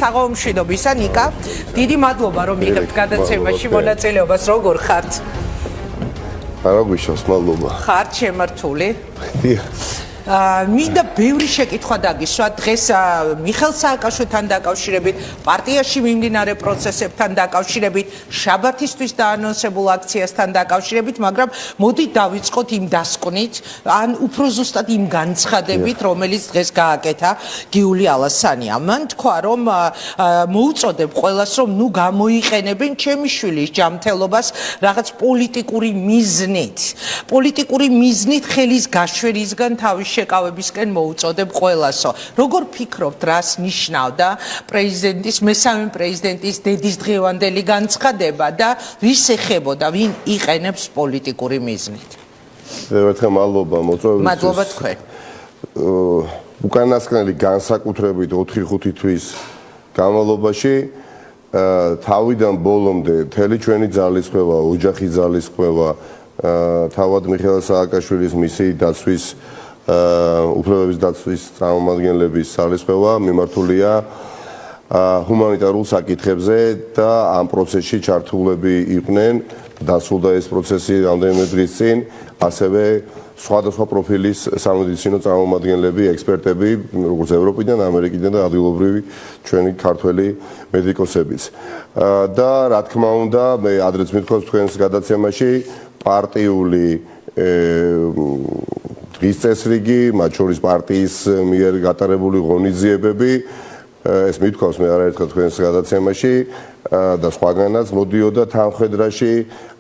საღამომშვიდობისა ნიკა, დიდი მადლობა რომ იღებთ გადაცემაში მონაწილეობას, როგორ ხართ? არა გვიშოს, მადლობა. ხართ შემართული? მინდა ბევრი შეკითხვა დაგისვა დღეს მიხელ სააკაშვილთან დაკავშირებით, პარტიაში მიმდინარე პროცესებთან დაკავშირებით, შაბათისთვის დაანონსებულ აქციასთან დაკავშირებით, მაგრამ მოდი დავიწყოთ იმ დასკვნით, ან უფრო ზუსტად იმ განცხადებით, რომელიც დღეს გააკეთა გიული ალასანია. მან თქვა, რომ მოუწოდებ ყველას, რომ ნუ გამოიყენებენ ჩემი შვილის ჯანმრთელობას რაღაც პოლიტიკური მიზნით ხელის გაშვერისგან თავის შეკავებისკენ მოუწოდებ ყველასო. როგორ ფიქრობთ, რას ნიშნავდა მესამე პრეზიდენტის დედის დღევანდელი განცხადება და ვის ეხებოდა, ვინ იყენებს პოლიტიკური მიზნით? ერთხელ მადლობა მოწვევისთვის. მადლობა თქვენ. უკანასკნელი განსაკუთრებით 4-5 თვის განმავლობაში თავიდან ბოლომდე მთელი ჩვენი ძალისხმევა, ოჯახი ძალისხმევა, თავად მიხეილ სააკაშვილის მისიის დაცვის უფლებების დაცვის წარმომადგენლების ძალისხმევა მიმართულია ჰუმანიტარულ საკითხებზე და ამ პროცესში ჩართულები იყვნენ, დასრულდა ეს პროცესი რამდენიმე დღის წინ, ასევე სხვადასხვა პროფილის სამედიცინო წარმომადგენლები, ექსპერტები, როგორც ევროპიდან, ამერიკიდან და ადგილობრივი ჩვენი ქართველი მედიკოსებიც. და რა თქმა უნდა, მე ადრეც მithქვავს თქვენს გადაცემაში, პარტიული დღის წესრიგი, მათ შორის პარტიის მიერ გატარებული ღონისძიებები, ეს მithქვავს მე არაერთხელ თქვენს გადაცემაში და სხვაგანაც მოდიოდა თანხმედრაში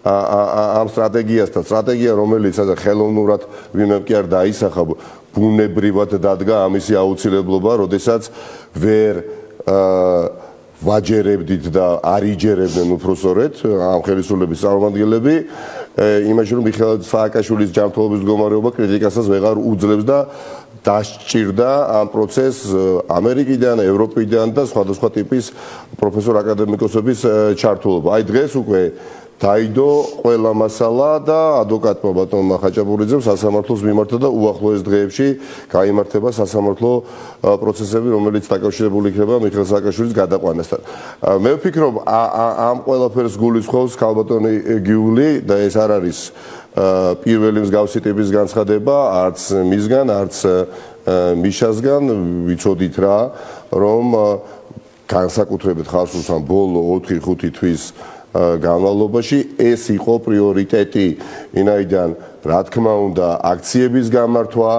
ამ სტრატეგიასთან. სტრატეგია, რომელიც ხელოვნურად ვინმე კი არ დაისახა, ბუნებრივად დადგა ამისი აუცილებლობა, როდესაც ვერ ვაჯერებდით და არ იჯერებდნენ უпроსორეთ ამ ხელისუფლების წარმომადგენლები იმაში, რომ მიხეილ სააკაშვილის ჯანმრთელობის მდგომარეობა კრიტიკასაც ვეღარ უძლებს და დასჭირდა ამ პროცესს ამერიკიდან, ევროპიდან და სხვადასხვა ტიპის პროფესორ აკადემიკოსების ჩართულობა. აი დღეს უკვე დაიდო ყველა მასალა და ადვოკატმა ბატონმა ხაჭაპურიძემ სასამართლოს მიმართა და უახლოეს დღეებში გაიმართება სასამართლო პროცესები, რომელიც დაკავშირებული იქნება მიხეილ სააკაშვილის გადაყვანასთან. მე ვფიქრობ, ამ ყველაფერს გულისხმობს ქალბატონი გიული და ეს არ არის პირველი მსგავსი ტიპის განცხადება, არც მისგან, არც მიშასგან. ვიცოდით რა, რომ განსაკუთრებით ხალხს უსვამ ბოლო 4-5 თვის განმავლობაში ეს იყო პრიორიტეტი, ვინაიდან რა თქმა უნდა აქციების გამართვა,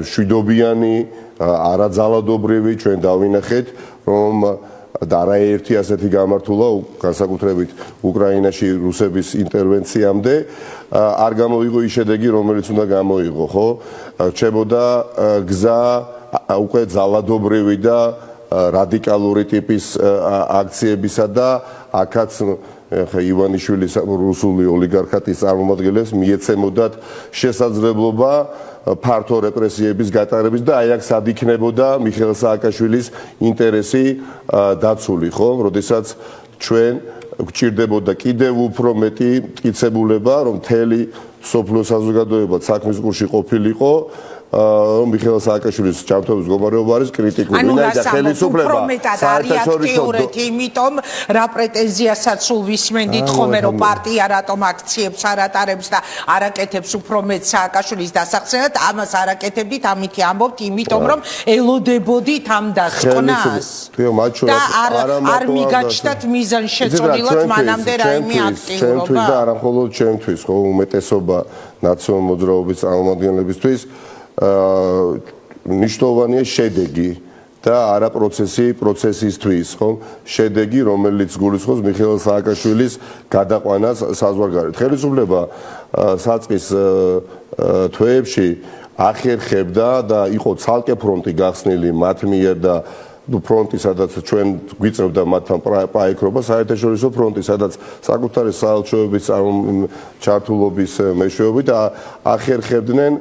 შვიდობიანი, არაძალადობრივი ჩვენ დავინახეთ, რომ და არაერთი ასეთი გამართულა განსაკუთრებით უკრაინაში რუსების ინტერვენციამდე არ გამოიღო ის შედეგი, რომელიც უნდა გამოიღო, ხო? რჩებოდა გზა უკვე ძალადობრივი და რადიკალური ტიპის აქციებისა და აქაც ივანიშვილის რუსული ოლიგარქატის წარმომადგენლებს მიეცემოდათ შესაძლებლობა ფართო რეპრესიების გატარების და აი აქ სად იქნებოდა მიხეილ სააკაშვილის ინტერესი დაცული, ხო? როდესაც ჩვენ გვჭირდებოდა კიდევ უფრო მეტი მტკიცებულება, რომ მთელი სოფლიო საზოგადოება საქმის კურსში ყოფილიყო, მიხეილ სააკაშვილის ჯანმრთელობის მდგომარეობა არის კრიტიკული. ვინაიდან ხელისუფლება საერთაშორისო იმიტომ რა პრეტენზიასაც სულ ვისმენდით ხოლმე, რომ პარტია რატომ აქციებს არ ატარებს და არაკეთებს უფრო მეტ სააკაშვილის დასახსენად, ამას არაკეთებდით, ამითი амბობთ, იმიტომ რომ ელოდებოდით ამ დასკვნას. და არ მიგაჩნდათ მიზანშეწონილად მანამდე რაიმე აქტიურობა. ჩვენთვის და არა მხოლოდ ჩვენთვის, ხო, უმეტესობა ნაციონალ მოძრაობის წარმომადგენლებისთვის ნიშნულოვანია შედეგი და არა პროცესისთვის, ხო? შედეგი, რომელიც გულისხმობს მიხეილ სააკაშვილის გადაყვანას საზღვარგარეთ. ხელისუფლება საწყის თვეებში ახერხებდა და იყო ცალკე ფრონტი გახსნილი მათ მიერ და ფრონტი, სადაც ჩვენ გვიწევდა მათთან პაექრობა, საერთაშორისო ფრონტი, სადაც საკუთარი საელჩოების ჩართულობის მეშვეობით ახერხებდნენ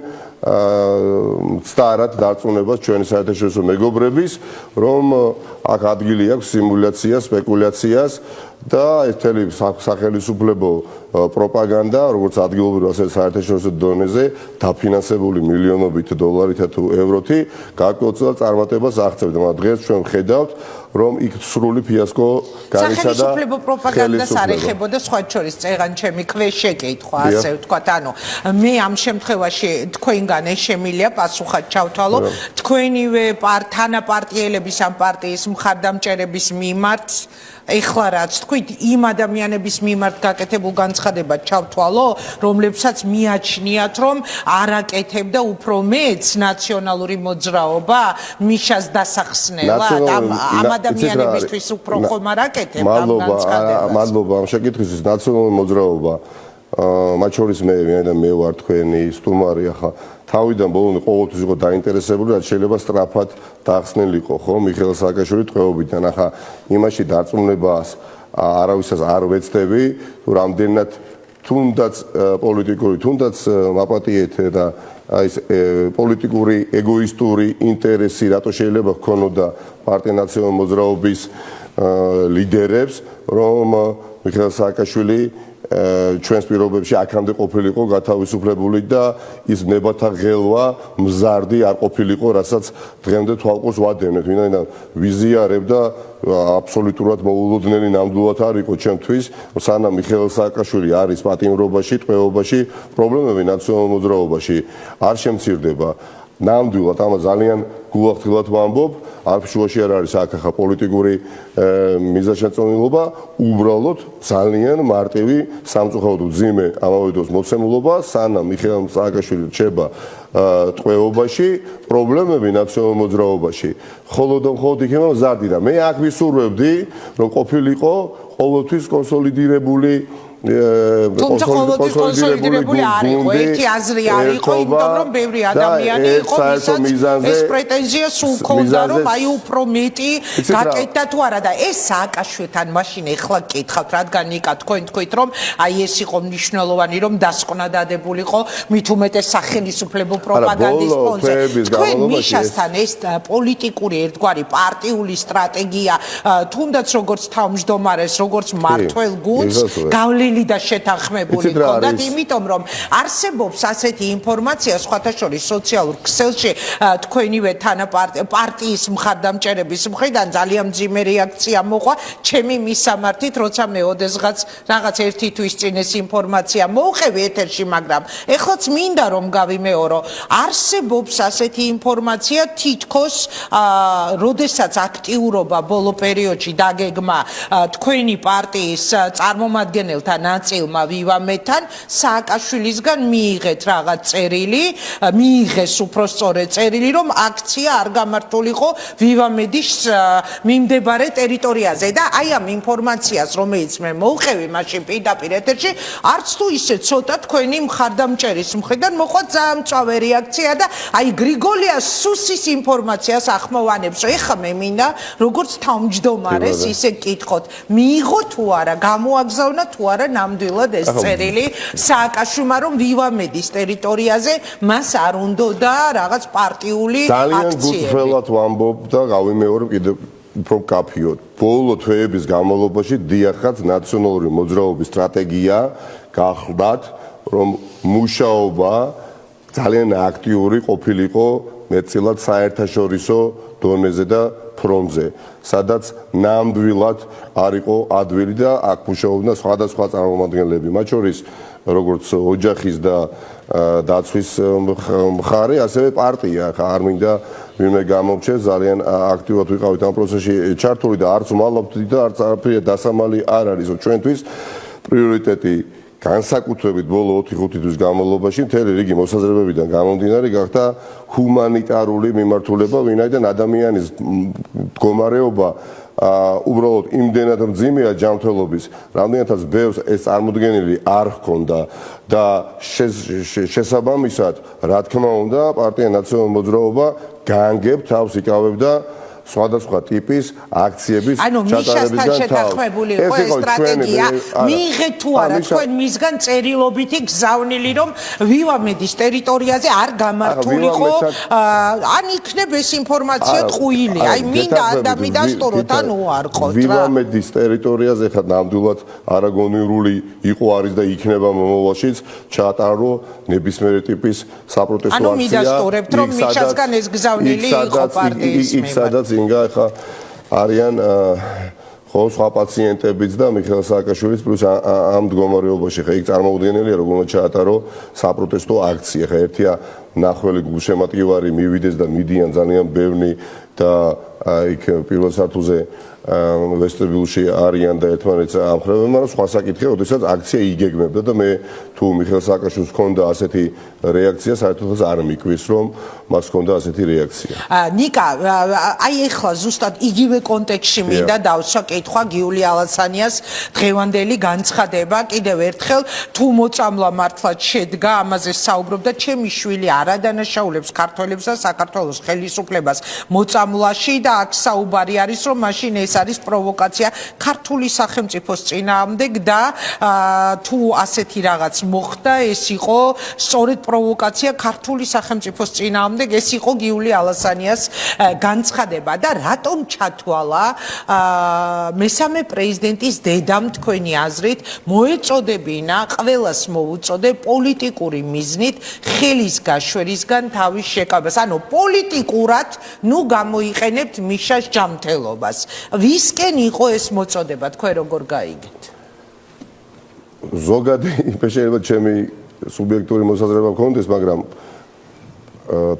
სწარად დარწმუნებას ჩვენი საერთაშორისო მეგობრების, რომ აქ ადგილი აქვს სიმულაციას, სპეკულაციას და ერთელი სახელმწიფო პროპაგანდა, როგორც ადგილობრივ, ასე საერთაშორისო დონეზე დაფინანსებული მილიონობით დოლარითა თუ ევროთი, გარკვეულწილად წარმატებას აღწევდა. მაგრამ დღეს ჩვენ ვხედავთ, რომ იქ სრული ფიასკო განიცადა სახელმწიფო პროპაგანდას არ ეხებოდა სხვა შორის წეგან ჩემი ქვეშ შეკითხვა ასე ვთქვათ ანუ მე ამ შემთხვევაში თქვენგან ეშემილია პასუხად ჩავთვალო თქვენივე თანაპარტიელების ამ პარტიის მხარდამჭერების მიმართ ეხლა რაც თქვით იმ ადამიანების მიმართ გაკეთებულ განცხადებად ჩავთვალო რომლებსაც მიაჩნიათ რომ არაკეთებდა უფრო მეც ნაციონალური მოძრაობა მიშას დასახსნელად ამ ადამიანებისთვის უფრო ხომ არაკეთებდა ამ განცხადებას მადლობა ამ შეკითხვისთვის ნაციონალური მოძრაობა მათ შორის მე ვარ თქვენი სტუმარი ახლა თავიდან ბოლომდე ყოველთვის იყო დაინტერესებული რაც შეიძლება სწრაფად დაახსნილიყო ხო მიხეილ სააკაშვილი ტყვეობიდან ახლა იმაში დარწმუნებას არავისაც არ ვეცდები თუ რამდენად თუნდაც პოლიტიკური თუნდაც მაპატიეთ და აი პოლიტიკური ეგოისტური ინტერესი რატო შეიძლება ჰქონოდა პარტია ნაციონალური მოძრაობის ლიდერებს რომ მიხეილ სააკაშვილი ჩვენს პირობებში აქამდე ყოფილიყო გათავისუფლებული და ის ნებათა ღელვა მზარდი არ ყოფილიყო, რასაც დღემდე თვალყურს ვადევნებთ. ვინაიდან ვიზიარებ და აბსოლუტურად მოულოდნელი ნამდვილად არ იყო ჩემთვის, სანამ მიხეილ სააკაშვილი არის პატიმრობაში, ტყვეობაში, პრობლემები ნაციონალურ მოძრაობაში არ შემცირდება. ნამდვილად ამას ძალიან გულახდილად ვამბობ, არაფშუაში არ არის აქ ახლა პოლიტიკური მიზანშეწონილობა, უბრალოდ ძალიან მარტივი სამწუხაროდ მძიმე ამავე დროს მოცემულობა, სანამ მიხეილ სააკაშვილი რჩება ტყვეობაში, პრობლემები ნაციონალურ მოძრაობაში მხოლოდ იქნება მზარდი და მე აქ ვისურვებდი, რომ ყოფილიყო ყოველთვის კონსოლიდირებული თუმცა ყოველთვის კონსოლიდირებული არ იყო, ერთი აზრი არ იყო, იმიტომ რომ ბევრი ადამიანი იყო, ვისაც ეს პრეტენზია სულ ჰქონდა, რომ აი უფრო მეტი გაკეთდა თუ არა და ეს სააკაშვილთან მაშინ ეხლა გკითხავთ, რადგან ნიკა თქვენ თქვით, რომ აი ეს იყო მნიშვნელოვანი, რომ დასკვნა დადებულიყო, მით უმეტეს სახელმწიფო პროპაგანდის ფონზე. თქვენ მიშასთან ეს პოლიტიკური ერთგვარი პარტიული სტრატეგია, თუნდაც როგორც თავმჯდომარეს, როგორც მმართველ გუნდს და შეთანხმებული ჰქონდათ, იმიტომ რომ არსებობს ასეთი ინფორმაცია სხვათა შორის სოციალურ ქსელში თქვენივე პარტიის მხარდამჭერების მხრიდან ძალიან მძიმე რეაქცია მოყვა ჩემი მისამართით, როცა მე ოდესღაც რაღაც ერთი თვის წინ ეს ინფორმაცია მოვყევი ეთერში, მაგრამ ეხლაც მინდა რომ გავიმეორო, არსებობს ასეთი ინფორმაცია თითქოს როდესაც აქტიურობა ბოლო პერიოდში დაგეგმა თქვენი პარტიის წარმომადგენელთა ნაწილმა ვივამეთან სააკაშვილისგან მიიღეთ რაღაც წერილი, მიიღეს უпростоრე წერილი, რომ აქცია არ გამართულიყო ვივამედის მიმდებარე ტერიტორიაზე და აი ამ ინფორმაციას, რომელიც მე მოვყევი მაშინ პირდაპირ ეთერში, არც თუ ისე ცოტა თქვენი მხარდამჭერის მხრიდან მოყვა ძალიან მწვავე რეაქცია და აი გრიგოლია სუსის ინფორმაციას ახმოვანებს. ეხლა მე მინდა როგორც თავმჯდომარეს ისე გკითხოთ, მიიღო თუ არა, გამოაგზავნა თუ არა ნამდვილად ეს წერილი სააკაშვილმა, რომ ვივამედის ტერიტორიაზე მას არ უნდოდა რაღაც პარტიული აქციები. ძალიან გულწრფელად ვამბობ და გავიმეორებ კიდევ უფრო კაფიოდ. ბოლო თვეების განმავლობაში დიახაც ნაციონალური მოძრაობის სტრატეგია გახლდათ, რომ მუშაობა ძალიან აქტიური ყოფილიყო მეტწილად საერთაშორისო დონეზე და ფრონტზე, სადაც ნამდვილად არ იყო ადვილი და აქ მუშაობდნენ სხვადასხვა წარმომადგენლები, მათ შორის როგორც ოჯახის და დაცვის მხარე, ასევე პარტია, არ მინდა ვინმე გამომჩეს, ძალიან აქტიურად ვიყავით ამ პროცესში ჩართული და არც ვმალავთ და არც არაფერი დასამალი არ არის, რომ ჩვენთვის პრიორიტეტი განსაკუთრებით ბოლო 4-5 თვის განმავლობაში მთელი რიგი მოსაზრებებიდან გამომდინარე გახდა ჰუმანიტარული მიმართულება, ვინაიდან ადამიანის მდგომარეობა უბრალოდ იმდენად მძიმეა ჯანმრთელობის, რამდენადაც ბევრს ეს წარმოდგენილი არ ჰქონდა და შესაბამისად, რა თქმა უნდა, პარტია ნაციონალური მოძრაობა განგებ თავს იკავებდა სხვადასხვა ტიპის აქციების ჩატარებისგან შეთანხმებული იყო ეს სტრატეგია, მიიღეთ თუ არა თქვენ მისგან წერილობითი გზავნილი, რომ ვივამედის ტერიტორიაზე არ გამართულიყო, ან იქნებ ეს ინფორმაცია ტყუილი, აი მინდა ადამი დასტუროთ, ან უარყოთ რა. ვივამედის ტერიტორიაზე ხა ნამდვილად არაგონიურული იყო, არის და იქნება მომავალშიც ჩაატარო ნებისმიერი ტიპის საპროტესტო აქცია. ანუ მიდასტურებთ, რომ მიშასგან ეს გზავნილი იყო პარტიის მიმართ. იქ სადაც ინგა ხა არიან ხო სხვა პაციენტებიც და მიხეილ სააკაშვილიც პლუს ამ მდგომარეობაში ხა იქ წარმოუდგენელია რომელმაც ჩაატარო საპროტესტო აქცია ხა ერთია ნახველი გულშემატკივარი მივიდეს და მიდიან ძალიან ბევრი და იქ პირველ სართულზე ვესტიბიულში არიან და ერთმანეთს ამხრობენ, მაგრამ სხვა საკითხია, როდესაც აქცია იგეგმებდა და მე თუ მიხეილ სააკაშვილს ჰქონდა ასეთი რეაქცია, საერთოდ არ მიკვირს, რომ მას ჰქონდა ასეთი რეაქცია. ნიკა, აი ეხლა ზუსტად იგივე კონტექსტში მინდა დავსვა კითხვა გიული ალასანიას დღევანდელი განცხადება, კიდევ ერთხელ თუ მოწამლა მართლაც შედგა, ამაზე საუბრობდა, ჩემი შვილი არ ადანაშაულებს ქართველებს და საქართველოს ხელისუფლებას მოწამვლაში და აქ საუბარი არის, რომ მაშინ ეს არის პროვოკაცია ქართული სახელმწიფოს წინააღმდეგ და თუ ასეთი რაღაც მოხდა, ეს იყო სწორედ პროვოკაცია ქართული სახელმწიფოს წინააღმდეგ, ეს იყო გიული ალასანიას განცხადება და რატომ ჩათვალა მესამე პრეზიდენტის დედამ თქვენი აზრით მოეწოდებინა ყველას მოუწოდე პოლიტიკური მიზნით ხელის გაშვერისგან თავის შეკავებას, ანუ პოლიტიკურად ნუ გამოიყენებთ მიშას ჯანმრთელობას. ვისკენ იყო ეს მოწოდება, თქვენ როგორ გაიგეთ? ზოგადი შეიძლება ჩემი სუბიექტური მოსაზრება მქონდეს, მაგრამ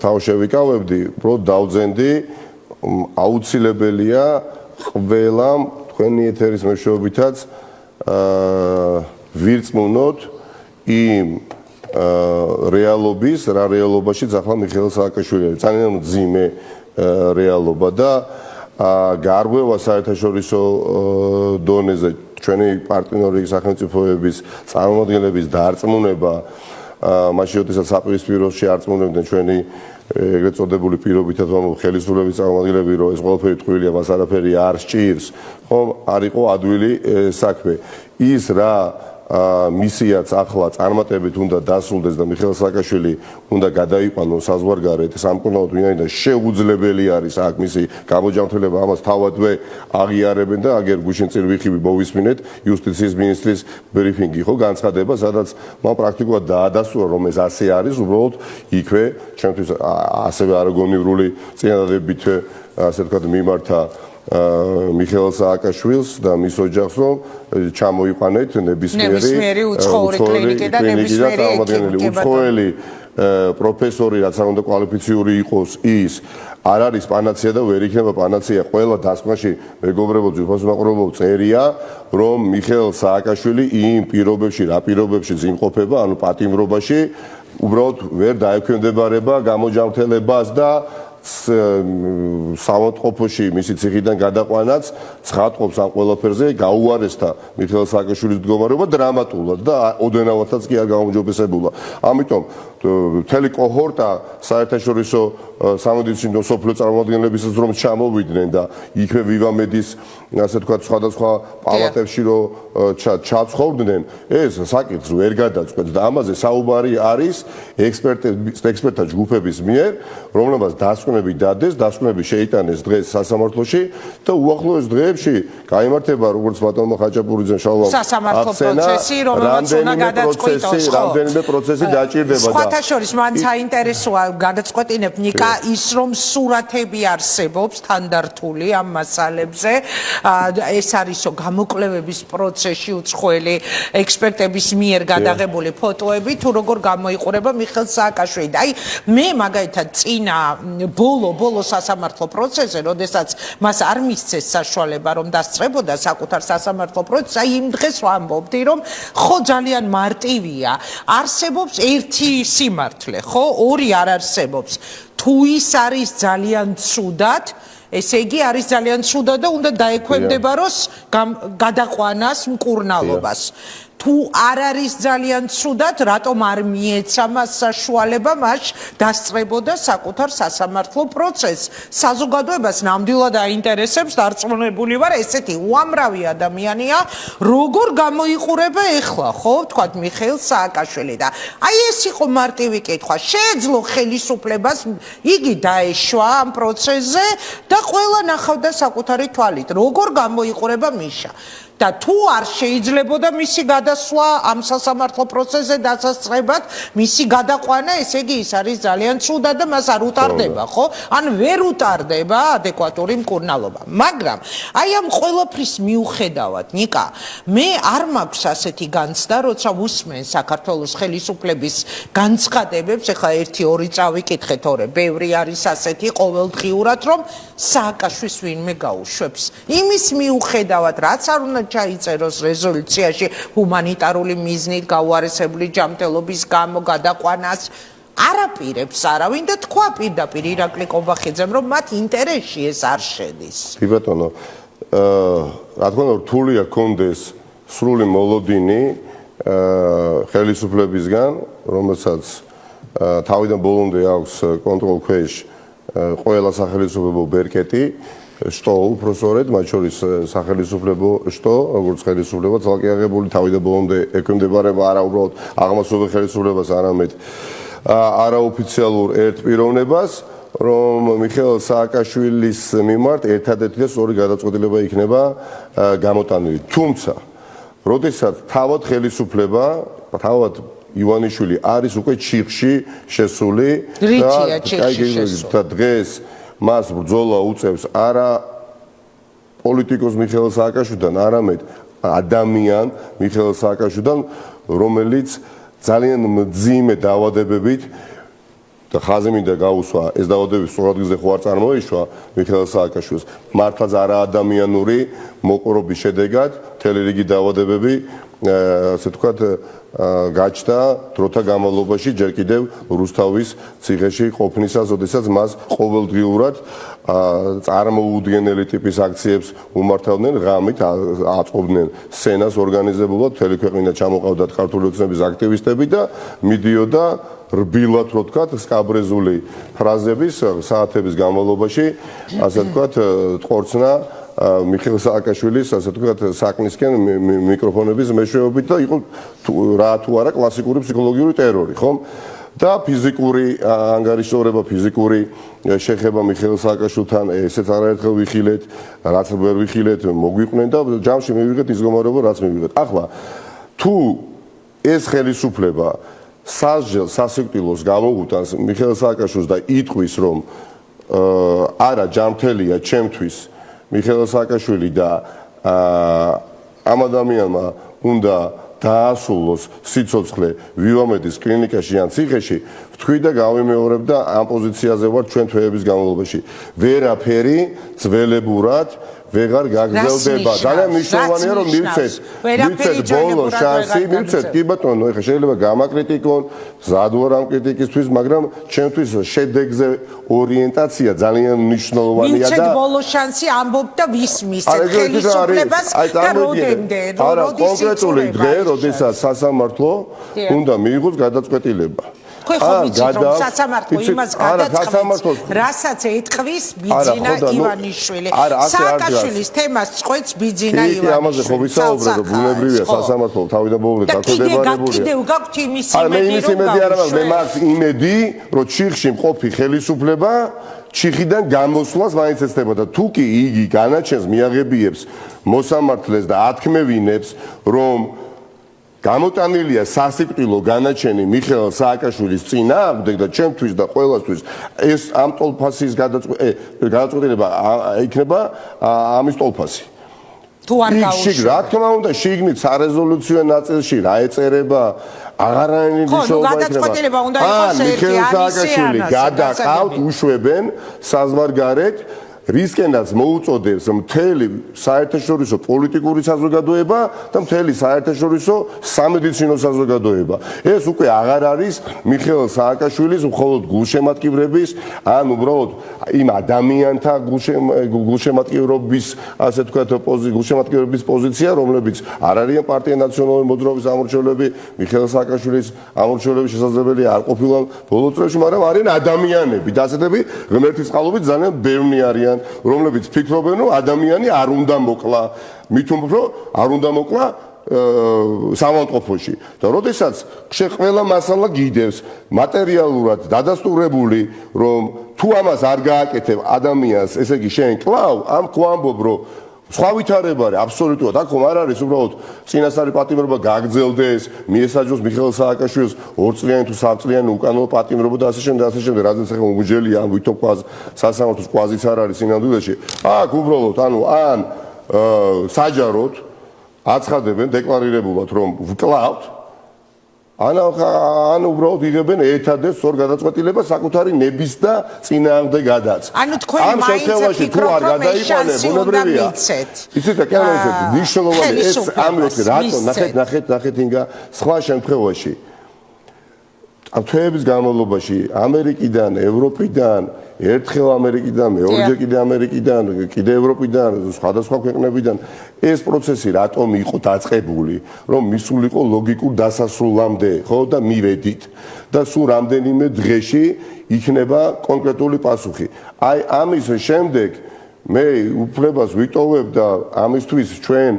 თავს შევიკავებდი, უბრალოდ დავძენდი, აუცილებელია ყველამ თქვენი ეთერის მეშვეობითაც ვირწმუნოთ იმ რეალობის, რა რეალობაშიც ახლა მიხეილ სააკაშვილი არის. ძალიან მძიმე რეალობა და გარღვევა საერთაშორისო დონეზე ჩვენი პარტნიორი სახელმწიფოების წარმომადგენლების დარწმუნება მაშინ როდესაც საპირისპიროში არწმუნებდნენ ჩვენი ეგრეთ წოდებული პირობითად ხელისუფლების წარმომადგენლები, რომ ეს ყველაფერი ტყუილია, მას არაფერი არ სჭირს, ხომ არ იყო ადვილი საქმე. ის რა მისიაც ახლა წარმატებით უნდა დასრულდეს და მიხეილ სააკაშვილი უნდა გადაიყვანოს საზღვარგარეთ სამკურნალოდ ვინაიდან შეუძლებელი არის აქ მისი გამოჯანმრთელება, ამას თავადვე აღიარებენ და აგერ გუშინ წინ ვიხიბი მოვისმინეთ იუსტიციის მინისტრის ბრიფინგი, ხო, განცხადება, სადაც მან პრაქტიკულად დაადასტურა, რომ ეს ასე არის, უბრალოდ იქვე ჩემთვის ასევე არაგონივრული წინადადებით ასე ვთქვათ მიმართა მიხეილ სააკაშვილს და მის ოჯახს, რომ ჩამოიყვანეთ ნებისმიერი უცხოური კლინიკი და ნებისმიერი უცხოელი პროფესორი, რაც არ უნდა კვალიფიციური იყოს, ის არ არის პანაცეა და ვერ იქნება პანაცეა. ყველა დასკვნაში მეგობრებო, ძვირფას მაყურებელო წერია, რომ მიხეილ სააკაშვილი იმ პირობებში, რა პირობებშიც იმყოფება, ანუ პატიმრობაში, უბრალოდ ვერ დაექვემდებარება გამოჯანმრთელებას და სამონტყოფოში მისი ციხიდან გადაყვანაც ცხადყოფს ამ ყველაფერზე, გაუარესდა მიხეილ სააკაშვილის მდგომარეობა დრამატულად და ოდენავათაც კი არ გაუმჯობესებულა. ამიტომ მთელი კოჰორტა საერთაშორისო სამედიცინო სოფლიო წარმომადგენლებისაც რომ ჩამოვიდნენ და იქვე ვივამედის ასე ვთქვათ სხვადასხვა პალატებში რომ ჩაცხოვდნენ, ეს საკითხს ვერ გადაწყვეტს და ამაზე საუბარი არის ექსპერტთა ჯგუფების მიერ, რომლებსაც დასკვნები დადეს, დასკვნები შეიტანეს დღეს სასამართლოში და უახლოეს დღეებში გაიმართება, როგორც ბატონმა ხაჭაპურიძემ შალვა სასამართლო პროცესი, რომელსაც უნდა გადაწყვეტოს, რამდენიმე პროცესი დაჭირდება და სხვათა შორის მან საინტერესოა გადაწყვეტინებ ნიკა ის, რომ სურათები არსებობს თანდართული ამ მასალებზე, ეს არისო გამოკვლევების პროცესში უცხოელი ექსპერტების მიერ გადაღებული ფოტოები, თუ როგორ გამოიყურება მიხეილ სააკაშვილი. აი მე მაგალითად წინა ბოლო სასამართლო პროცესზე, როდესაც მას არ მისცეს საშუალება რომ დასწრებოდა საკუთარ სასამართლო პროცესს, აი იმ დღეს ვამბობდი, რომ ხო ძალიან მარტივია, არსებობს ერთი სიმართლე, ხო, ორი არ არსებობს. თუ ის არის ძალიან ცუდად, ესე იგი არის ძალიან ცუდად და უნდა დაექვემდებაროს გადაყვანას მკურნალობას. თუ არ არის ძალიან ცუდად, რატომ არ მიეცა მას საშუალება მას დასწრებოდა საკუთარ სასამართლო პროცესს? საზოგადოებას ნამდვილად აინტერესებს, დარწმუნებული ვარ, ესეთი უამრავი ადამიანია, როგორ გამოიყურება ეხლა, ხო, ვთქვათ მიხეილ სააკაშვილი და აი ეს იყო მარტივი კითხვა. შეეძლო ხელისუფლებას იგი დაეშვა ამ პროცესზე და ყველა ნახავდა საკუთარი თვალით, როგორ გამოიყურება მიშა. და თუ არ შეიძლებოდა მისი გადასვლა ამ სასამართლო პროცესზე დასაწყებად, მისი გადაყვანა, ესე იგი ის არის ძალიან ცუდა და მას არ უტარდება, ხო? ან ვერ უტარდება ადეკვატური მკურნალობა. მაგრამ აი ამ ყველაფრის მიუხედავად, ნიკა, მე არ მაქვს ასეთი განცდა, როცა უსმენ საქართველოს ხელისუფლების განცხადებებს, ეხლა 1-2 წავიკითხეთ, თორე ბევრი არის ასეთი ყოველდღიურად, რომ სააკაშვილს ვინმე გაუშვებს. იმის მიუხედავად, რაც არ უნდა ჩაიწეროს რეზოლუციაში ჰუმანიტარული მიზნით გაუარესებული ჯანმრთელობის გამო გადაყვანას არაპირებს არავინ და თქვა პირდაპირ ირაკლი კობახიძემ, რომ მათ ინტერესში ეს არ შედის. კი ბატონო, რა თქმა უნდა, რთულია კონდეს სრული მოლოდინი ხელისუფლებისგან, რომელსაც თავიდან ბოლომდე აქვს კონტროლ ქვეშ ყველა სახელმწიფო ბერკეტი, შტო უпроსორედ, მათ შორის სახელმწიფო შტო, როგორც ხელისუფლება ძალკე აღებული თავიდან ბოლომდე ექვემდებარება არა უბრალოდ აღმასრულებელ ხელისუფლებას, არამედ არაოფიციალურ ერთ პიროვნებას, რომ მიხეილ სააკაშვილის მიმართ ერთადერთი და სწორი გადაწყვეტილება იქნება გამოტანილი. თუმცა, როდესაც თავად ხელისუფლება, თავად ივანიშვილი არის უკვე ჩიხში შესული და დღეს მას ბრძოლა უწევს არა პოლიტიკოს მიხეილ სააკაშვილთან, არამედ ადამიან მიხეილ სააკაშვილთან, რომელიც ძალიან მძიმე დაავადებებით და ხაზი მინდა გაუსვა, ეს დაავადებები სწორად გზზე ხო არ წარმოიშვა მიხეილ სააკაშვილს, მართლაც არა ადამიანური მოყრობის შედეგად მთელი რიგი დაავადებები, ასე ვთქვათ, გაჩნდა დროთა განმავლობაში ჯერ კიდევ რუსთავის ციხეში ყოფნისას, როდესაც მას ყოველდღიურად წარმოუდგენელი ტიპის აქციებს უმართავდნენ, ღამით აწყობდნენ სცენას ორგანიზებულად, მთელი ქვეყანა ჩამოყავდათ ქართული ოცნების აქტივისტები და მიდიოდა რბილად, რო ვთქვათ, სკაბრეზული ფრაზების საათების განმავლობაში, ასე ვთქვათ, ტყორცნა მიხეილ სააკაშვილის, ასე ვთქვათ, საკნისკენ მიკროფონების მეშვეობით და იყო რა თუ არა კლასიკური ფსიქოლოგიური ტერორი, ხომ? და ფიზიკური ანგარიშორება, ფიზიკური შეხება მიხეილ სააკაშვილთან, ესეც არაერთხელ ვიხილეთ, რაც ვერ ვიხილეთ, მოგვიყვნენ და ჯამში მივიღეთ ის გამარჯვება, რაც მივიღეთ. ახლა თუ ეს ხელისუფლება სასჯელს, სასიკვდილოს გამოუტანს მიხეილ სააკაშვილს და იტყვის, რომ არა ჯანმრთელია ჩემთვის მიხეილ სააკაშვილი და ამ ადამიანმა უნდა დაასრულოს სიცოცხლე ვივამედის კლინიკაში ან ციხეში, ვთქვი და გავიმეორებ და ამ პოზიციაზე ვარ ჩვენ თვეების განმავლობაში. ვერაფერი ძველებურად ვეღარ გაგრძელდება. ძალიან მნიშვნელოვანია რომ მივცეთ ბოლო შანსი, მივცეთ კი ბატონო, ეხლა შეიძლება გამაკრიტიკონ, ზად ვარ ამ კრიტიკისთვის, მაგრამ ჩემთვის შედეგზე ორიენტაცია ძალიან მნიშვნელოვანია და მივცეთ ბოლო შანსი ამბობ და ვის მისცეთ ხელისუფლებას და როდემდე, კონკრეტული დღე, როდესაც სასამართლო უნდა მიიღოს გადაწყვეტილება. ხო ვიცით რომ სასამართლო იმას გადაწყობს, რასაც ეთყვის ბიძინა ივანიშვილი. სააკაშვილის თემას წყვეტს ბიძინა ივანიშვილი. ამაზე ხო ვისაუბრე, რომ ბუნებრივია სასამართლო თავიდან ბოლომდე დაქვემდებარებულია. კიდევ გაქვთ იმის იმედი, რომ მე მაქვს იმედი, რომ ჩიხში მყოფი ხელისუფლება ჩიხიდან გამოსვლას მაინც ეცდება და თუ კი იგი განაჩენს მიაღებიებს მოსამართლეს და ათქმევინებს, რომ გამოტანილია სასიკვდილო განაჩენი მიხეილ სააკაშვილის წინააღმდეგ და ჩემთვის და ყველასთვის ეს ამ ტოლფასის გადაწყვეტილება იქნება ამის ტოლფასი. თუ არ გაუშვება. რა თქმა უნდა, შიგნით სარეზოლუციო ნაწილში რა ეწერება, აღარაერთი მნიშვნელობა იქნება. გადაწყვეტილება უნდა იყოს ერთი, მიხეილ სააკაშვილი გადაყავთ, უშვებენ საზღვარგარეთ, რისკენაც მოუწოდებს მთელი საერთაშორისო პოლიტიკური საზოგადოება და მთელი საერთაშორისო სამედიცინო საზოგადოება. ეს უკვე აღარ არის მიხეილ სააკაშვილის მხოლოდ გულშემატკივრების, ან უბრალოდ იმ ადამიანთა გულშემატკივრობის, ასე ვთქვათ, გულშემატკივრების პოზიცია, რომლებიც არ არიან პარტია ნაციონალური მოძრაობის ამორჩევლები, მიხეილ სააკაშვილის ამორჩევლების შესაძლებელი არ ყოფილან ბოლო წლებში, მაგრამ არიან ადამიანები და ასეთები ღმერთის წყალობით ძალიან ბევრი არიან, რომლებიც ფიქრობენ, რომ ადამიანი არ უნდა მოკლა, მით უფრო არ უნდა მოკლა სამავტყოფოში. და როდესაც ყველა მასალა გიდევს მატერიალურად დადასტურებული, რომ თუ ამას არ გააკეთებ ადამიანს, ესე იგი შენ კლავ, ამ გვამბობ, რომ სხვა ვითარება არის აბსოლუტურად აქ არ არის უბრალოდ წინასწარი პატიმრობა გაგრძელდეს მიესაჯოს მიხეილ სააკაშვილს 2 წლიანი თუ 3 წლიანი უკანონო პატიმრობა და ასე შემდეგ რადგან ახლა უგჯელია ამ ვითომ სასამართლოს კვაზიც არ არის სინამდვილეში აქ უბრალოდ ანუ ან საჯაროდ აცხადებენ დეკლარირებულად რომ ვკლავთ ან უბრალოდ იღებენ ერთადერთ სწორ გადაწყვეტილებას საკუთარი ნების და წინააღმდეგადაც. ანუ თქვენი მაინც ფიქრობთ რომ ეს შანსი უნდა მიცეთ. იცით აკეთებთ მნიშვნელოვანი ეს ამერიკა რატო ნახეთ ინგა სხვა შემთხვევაში ამ თვეების განმავლობაში ამერიკიდან, ევროპიდან, ერთხელ ამერიკიდან, მეორეჯერ კიდე ამერიკიდან, კიდე ევროპიდან, სხვადასხვა ქვეყნებიდან ეს პროცესი რატომ იყო დაწყებული, რომ მისულიყო ლოგიკურ დასასრულამდე, ხო და მივედით და სულ რამდენიმე დღეში იქნება კონკრეტული პასუხი. აი ამის შემდეგ მე უფლებას ვიტოვებ და ამისთვის ჩვენ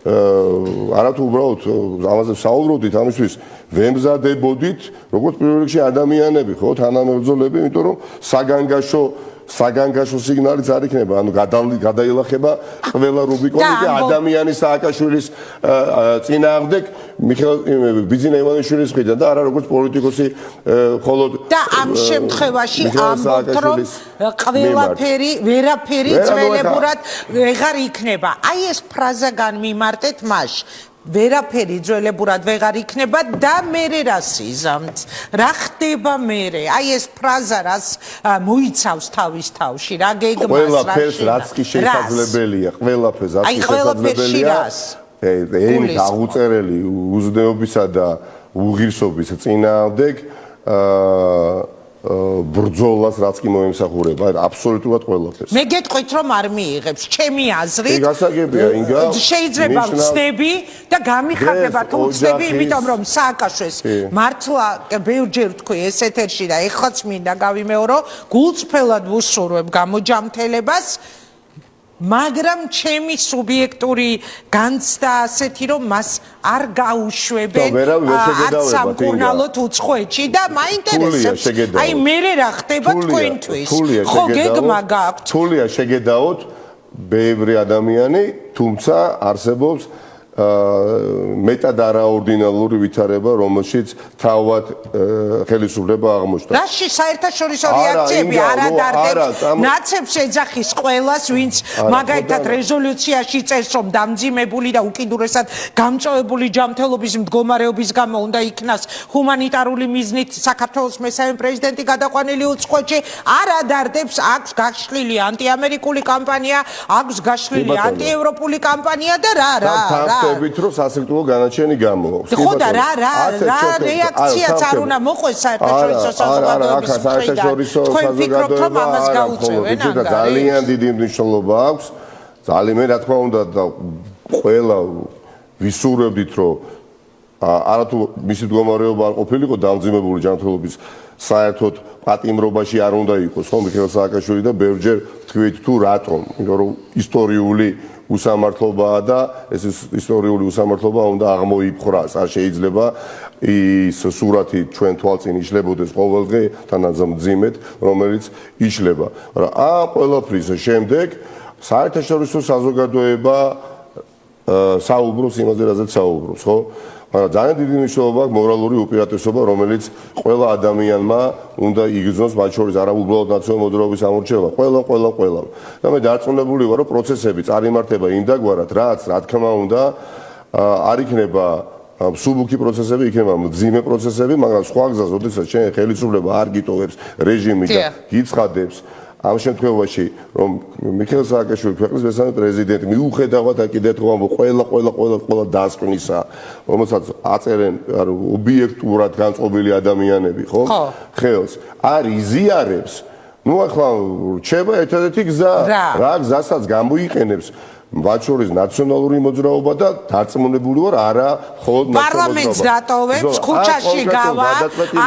არათუ უბრალოდ ამაზე საუბრობდით ამისთვის ვემზადებოდით როგორც პირველ რიგში ადამიანები ხო თანამებრძოლები იმიტომ რომ საგანგაშო სიგნალიც არ იქნება ანუ გადაილახება ყველა რუბიკონი და ადამიანის სააკაშვილის წინააღმდეგ მიხეილ ბიძინა ივანიშვილის მხრიდან და არა როგორც პოლიტიკოსი მხოლოდ და ამ შემთხვევაში ამბობთ რომ ვერაფერი ძველებურად ვეღარ იქნება აი ეს ფრაზა განმიმარტეთ მას ვერაფერი ძველებურად ვეღარ იქნება და მერე რას იზამთ რა ხდება მერე აი ეს ფრაზა რას მოიცავს თავის თავში რა გეგმას ყველაფერს რაც კი შესაძლებელია ყველაფერს რაც კი შესაძლებელია ენით აღუწერელი უზნეობისა და უღირსობის წინააღმდეგ ბრძოლას რაც კი მოემსახურება აბსოლუტურად ყველაფერს მე გეტყვით რომ არ მიიღებს ჩემი აზრით გასაგებია ინგა შეიძლება ვწდები და გამიხარდება თუ ვწდები იმიტომ რომ სააკაშვილს მართლა ბევრჯერ ვთქვი ეს ეთერში და ეხლაც მინდა გავიმეორო გულწრფელად ვუსურვებ გამოჯამთელებას მაგრამ ჩემი სუბიექტური განცდა ასეთი რომ მას არ გაუშვებენ არც სამკურნალოდ უცხოეთში და მაინტერესებს აი მერე რა ხდება თქვენთვის ხო გეგმა გაქვთ თულია შეგედაოთ ბევრი ადამიანი თუმცა არსებობს მეტად არაორდინალური ვითარება რომელშიც თავად ხელისუფლება აღმოჩნდა რაში საერთაშორისო რეაქციები არადარდებს ნაცებს ეძახის ყველას ვინც მაგალითად რეზოლუციაში წერს რომ დამძიმებული და უკიდურესად გამწვავებული ჯანმრთელობის მდგომარეობის გამო უნდა იქნას ჰუმანიტარული მიზნით საქართველოს მესამე პრეზიდენტი გადაყვანილი უცხოეთში არადარდებს აქვს გაშლილი ანტიამერიკული კამპანია აქვს გაშლილი ანტიევროპული კამპანია და რა ვით რომ სასიკვდილო განაჩენი გამოაქვს. ხო და რა რეაქციაც არ უნდა მოყვეს საერთაშორისო საზოგადოების მხრიდან. ძალიან დიდი მნიშვნელობა აქვს. ძალიან რა თქმა უნდა და ყველა ვისურვებდით რომ არათუ მისი მდგომარეობა არ ყოფილიყო დამძიმებული ჯანმრთელობის საერთოდ პატიმრობაში არ უნდა იყოს ხო მიხეილ სააკაშვილი და ბევრჯერ თქვით თუ რატომ იმიტომ რომ ისტორიული უსამართლობაა და ეს ისტორიული უსამართლობა უნდა აღმოიფხრას არ შეიძლება ის სურათი ჩვენ თვალწინ იშლებოდეს ყოველდღე თანაც მძიმედ რომელიც იშლება მაგრამ ამ ყველაფრის შემდეგ საერთაშორისო საზოგადოება საუბრობს იმაზე რაზეც საუბრობს ხო მაგრამ ძალიან დიდი მნიშვნელობა აქვს მორალური უპირატესობა რომელიც ყველა ადამიანმა უნდა იგრძნოს მათ შორის არა უბრალოდ ნაციონალური მოძრაობის ამორჩევა ყველა და მე დარწმუნებული ვარ რომ პროცესები წარიმართება იმდაგვარად რაც რა თქმა უნდა არ იქნება სუბუქი პროცესები იქნება მძიმე პროცესები მაგრამ სხვა გზას ოდესაც შენ ხელისუფლება არ გიტოვებს რეჟიმი და გიცხადებს ამ შემთხვევაში რომ მიხეილ სააკაშვილი ქვეყნის მესამე პრეზიდენტი მიუხედავად კიდევ ამბობ ყველა დასკვნისა რომელსაც აწერენ ობიექტურად განწყობილი ადამიანები ხო ხელს არ იზიარებს ნუ ახლა რჩება ერთადერთი გზა რა გზასაც გამოიყენებს მათ შორის ნაციონალური მოძრაობა და დარწმუნებული ვარ არა მხოლოდ პარლამენტს დატოვებს ქუჩაში გავა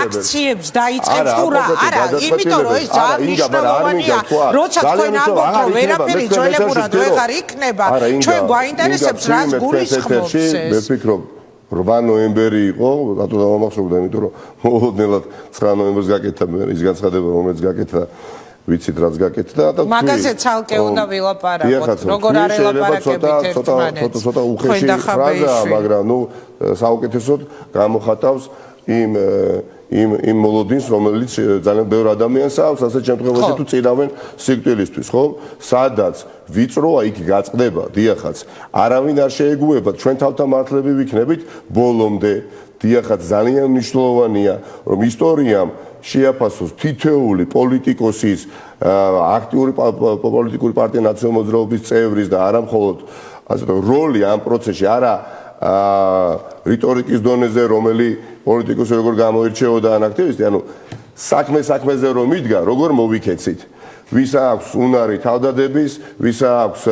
აქციებს დაიწყებს თუ რა არა იმიტომ რომ ეს ძალიან მნიშვნელოვანია როცა თქვენ ამბობთ რომ ვერაფერი ძველებურად ვეღარ იქნება ჩვენ გვაინტერესებს რას გულისხმობს ეს მე ვფიქრობ 8 ნოემბერი იყო რატო დავამახსოვრდა იმიტომ რომ მოულოდნელად 9 ნოემბერს გაკეთდა ის განცხადება რომელიც გაკეთდა ვიცით რაც გაკეთდა და მაგაზე ცალკე უნდა ვილაპარაკოთ როგორ არ ელაპარაკებით ერთმანეთს ცოტა უხეში ფრაზაა მაგრამ ნუ საუკეთესოდ გამოხატავს იმ მოლოდინს რომელიც ძალიან ბევრ ადამიანს აქვს ასეთ შემთხვევაში თუ წირავენ სიკვდილისთვის ხო სადაც ვიწროა იქ გაწყდება დიახაც არავინ არ შეეგუება ჩვენ თავთამართლები ვიქნებით ბოლომდე დიახაც ძალიან მნიშვნელოვანია რომ ისტორიამ შეაფასოს თითოეული პოლიტიკოსის აქტიური პოლიტიკური პარტია ნაციონალური მოძრაობის წევრის და არა მხოლოდ ასე რომ როლი ამ პროცესში არა რიტორიკის დონეზე რომელი პოლიტიკოსი როგორ გამოირჩეოდა ან აქტივისტი ანუ საქმეზე რომ მიდგა როგორ მოვიქეცით ვის აქვს უნარი თავდადების ვის აქვს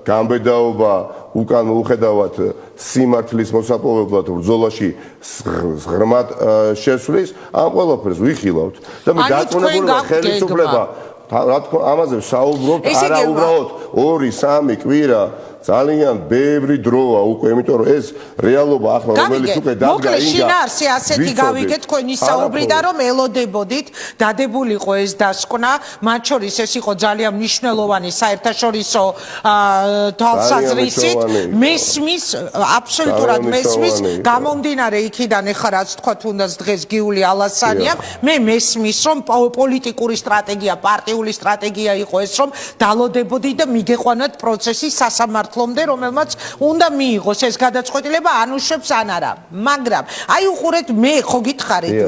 გამბედაობა უკან უხედავად სიმართლის მოსაპოვებლად ბრძოლაში ღრმად შესვლის ამ ყველაფერს ვიხილავთ და მე დარწმუნებული ვარ ხელისუფლება რა თქმა ამაზე ვსაუბრობთ არა უბრალოდ 2-3 კვირა ძალიან ბევრი დროა უკვე იმიტომ რომ ეს რეალობა ახლა რომელიც უკვე დადგა მოკლე შინაარსი ასეთი გავიგეთ თქვენი საუბრიდან რომ ელოდებოდით დადებული იყო ეს დასკვნა მათ შორის ეს იყო ძალიან მნიშვნელოვანი საერთაშორისო თვალსაზრისით მესმის აბსოლუტურად მესმის გამომდინარე იქიდან ეხლა რაც თქვა თუნდაც დღეს გიული ალასანიამ მე მესმის რომ პოლიტიკური სტრატეგია პარტიული სტრატეგია იყო ეს რომ დალოდებოდით და მიგეყვანათ პროცესი სასამართლომდე რომელმაც უნდა მიიღოს ეს გადაწყვეტილება ანუშებს ან არა მაგრამ აი უყურეთ მე ხო გითხარით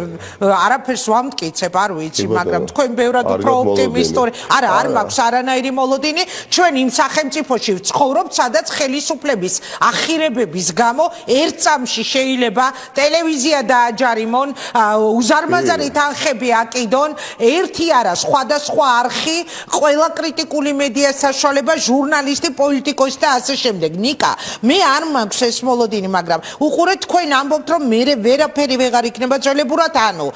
არაფერს ვამტკიცებ არ ვიცი მაგრამ თქვენ ბევრად უფრო ოპტიმისტური არა არ მაქვს არანაირი მოლოდინი ჩვენ იმ სახელმწიფოში ვცხოვრობთ სადაც ხელისუფლების ახირებების გამო ერთ წამში შეიძლება ტელევიზია დააჯარიმონ უზარმაზარი თანხები აკიდონ ერთი არა სხვადასხვა არხი ყველა კრიტიკული მედია საშუალება ჟურნალისტი პოლიტიკოსი და ასე შემდეგ ნიკა მე არ მაქვს ეს მოლოდინი მაგრამ უყურეთ თქვენ ამბობთ რომ მე ვერაფერი ვეღარ იქნება ძველებურად ანუ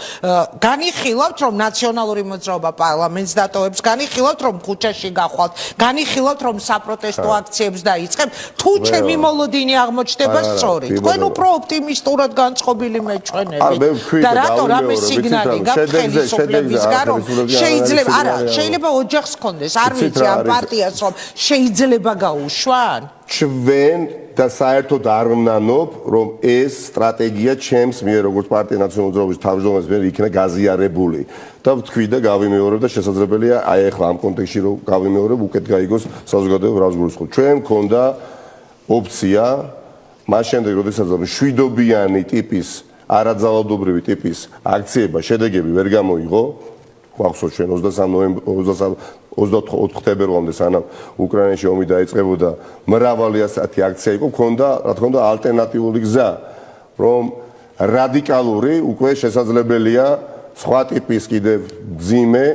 განიხილავთ რომ ნაციონალური მოძრაობა პარლამენტს დატოვებს განიხილავთ რომ ქუჩაში გახვალთ განიხილავთ რომ საპროტესტო აქციებს დაიწყებთ თუ ჩემი მოლოდინი აღმოჩნდება სწორი თქვენ უფრო ოპტიმისტურად განწყობილი მეჩვენებით და რატო რამე სიგნალი გაქვთ ხელისუფლებისგან რომ შეიძლება არა შეიძლება ოჯახს კონდეს არ ვიცი ამ პარტიას რომ შეიძლება გაუშვან ჩვენ და საერთოდ არ ვნანობ რომ ეს სტრატეგია ჩემს მიერ როგორც პარტია ნაციონალური მოძრაობის თავმჯდომარის მიერ იქნა გაზიარებული და ვთქვი და გავიმეორებ და შესაძლებელია აი ახლა ამ კონტექსტში რომ გავიმეორებ უკეთ გაიგოს საზოგადოება რას გულისხმობს ჩვენ მქონდა ოპცია მას შემდეგ როდესაც მშვიდობიანი ტიპის არაძალადობრივი ტიპის აქციება შედეგები ვერ გამოიღო ხახსოვს ჩვენ 24 თებერვალამდე სანამ უკრაინაში ომი დაიწყებოდა მრავალი ასეთი აქცია იყო მქონდა რა თქმა უნდა ალტერნატიული გზა რომ რადიკალური უკვე შესაძლებელია სხვა ტიპის კიდევ ძიმე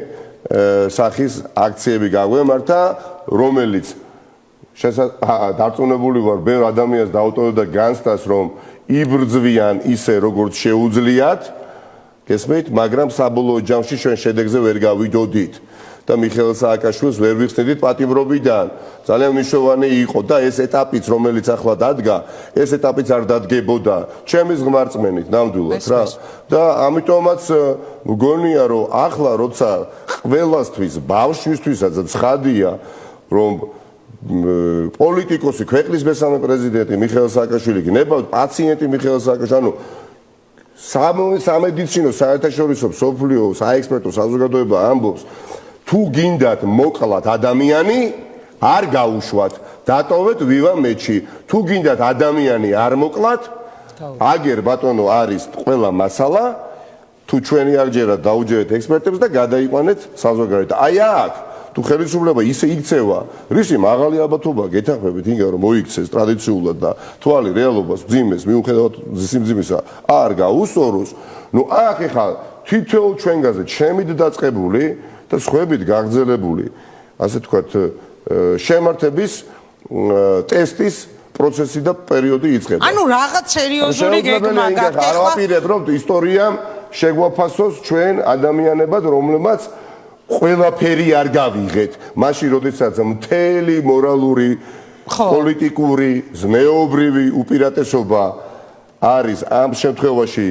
სახის აქციები გაგვემართა რომელიც დარწმუნებული ვარ ბევრ ადამიანს დაუტოვებდა განცდას რომ იბრძვიან ისე როგორც შეუძლიათ გესმით მაგრამ საბოლოო ჯამში ჩვენ შედეგზე ვერ გავიდოდით და მიხეილ სააკაშვილს ვერ ვიხსნით პატიმრობიდან ძალიან მნიშვნელოვანი იყო და ეს ეტაპიც რომელიც ახლა დადგა ეს ეტაპიც არ დადგებოდა ჩემის ღმარწმენით ნამდვილად რა და ამიტომაც მგონია რომ ახლა როცა ყველასთვის ბავშვისთვისაც ცხადია რომ პოლიტიკოსი ქვეყნის მესამე პრეზიდენტი მიხეილ სააკაშვილი გნებავთ პაციენტი მიხეილ სააკაშვილი ანუ სამედიცინო საერთაშორისო მსოფლიო საექსპერტო საზოგადოება ამბობს თუ გინდათ მოკლათ ადამიანი არ გაუშვათ დატოვეთ ვივა მეჩი თუ გინდათ ადამიანი არ მოკლათ აგერ ბატონო არის ყველა მასალა თუ ჩვენი აღჯერა დაუჯერეთ ექსპერტებს და გადაიყვანეთ საზოგადოებად აი აქ თუ ხელისუფლება ისე იქცევა რისი მაღალი ალბათობა გეთახმებით იმგან რომ მოიქცეს ტრადიციულად და თვალი რეალობას ძიმეს მიუხედავად სიმძიმისა არ გაუსწოროს ნუ აქ ეხლა თითოეულ ჩვენგანზე ჩემით დაწყებული და სხვებით გაგრძელებული ასე თქვათ შემართების ტესტის პროცესი და პერიოდი იწყება. ანუ რაღაც სერიოზული გეგმა გაქვს. არ ვაპირებ რომ ისტორიამ შეგვაფასოს ჩვენ ადამიანებად რომლებმაც ყველაფერი არ გავიღეთ. მაშინ როდესაც მთელი მორალური პოლიტიკური ზნეობრივი უპირატესობა არის ამ შემთხვევაში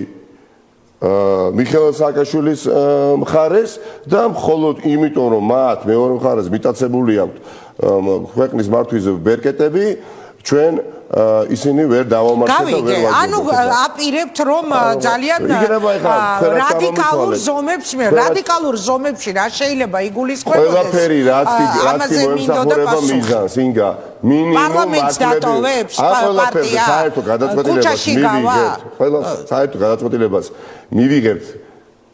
მიხეილ სააკაშვილის მხარეს და მხოლოდ იმიტომ რომ მათ მეორე მხარეს მიტაცებული აქვთ ქვეყნის მართვის ბერკეტები ჩვენ ისინი ვერ დავამარცხეთ და ვერ ვაჯობთ. ანუ აპირებთ რომ ძალიან რადიკალურ ზომებში რა შეიძლება იგულისხმებოდეს. ყველაფერი რაც კი მოემსახურება მიზანს, ინგა პარლამენტს დატოვებს პარტია საერთო გადაწყვეტილებას მივიღებთ. ყველა საერთო გადაწყვეტილებას მივიღებთ.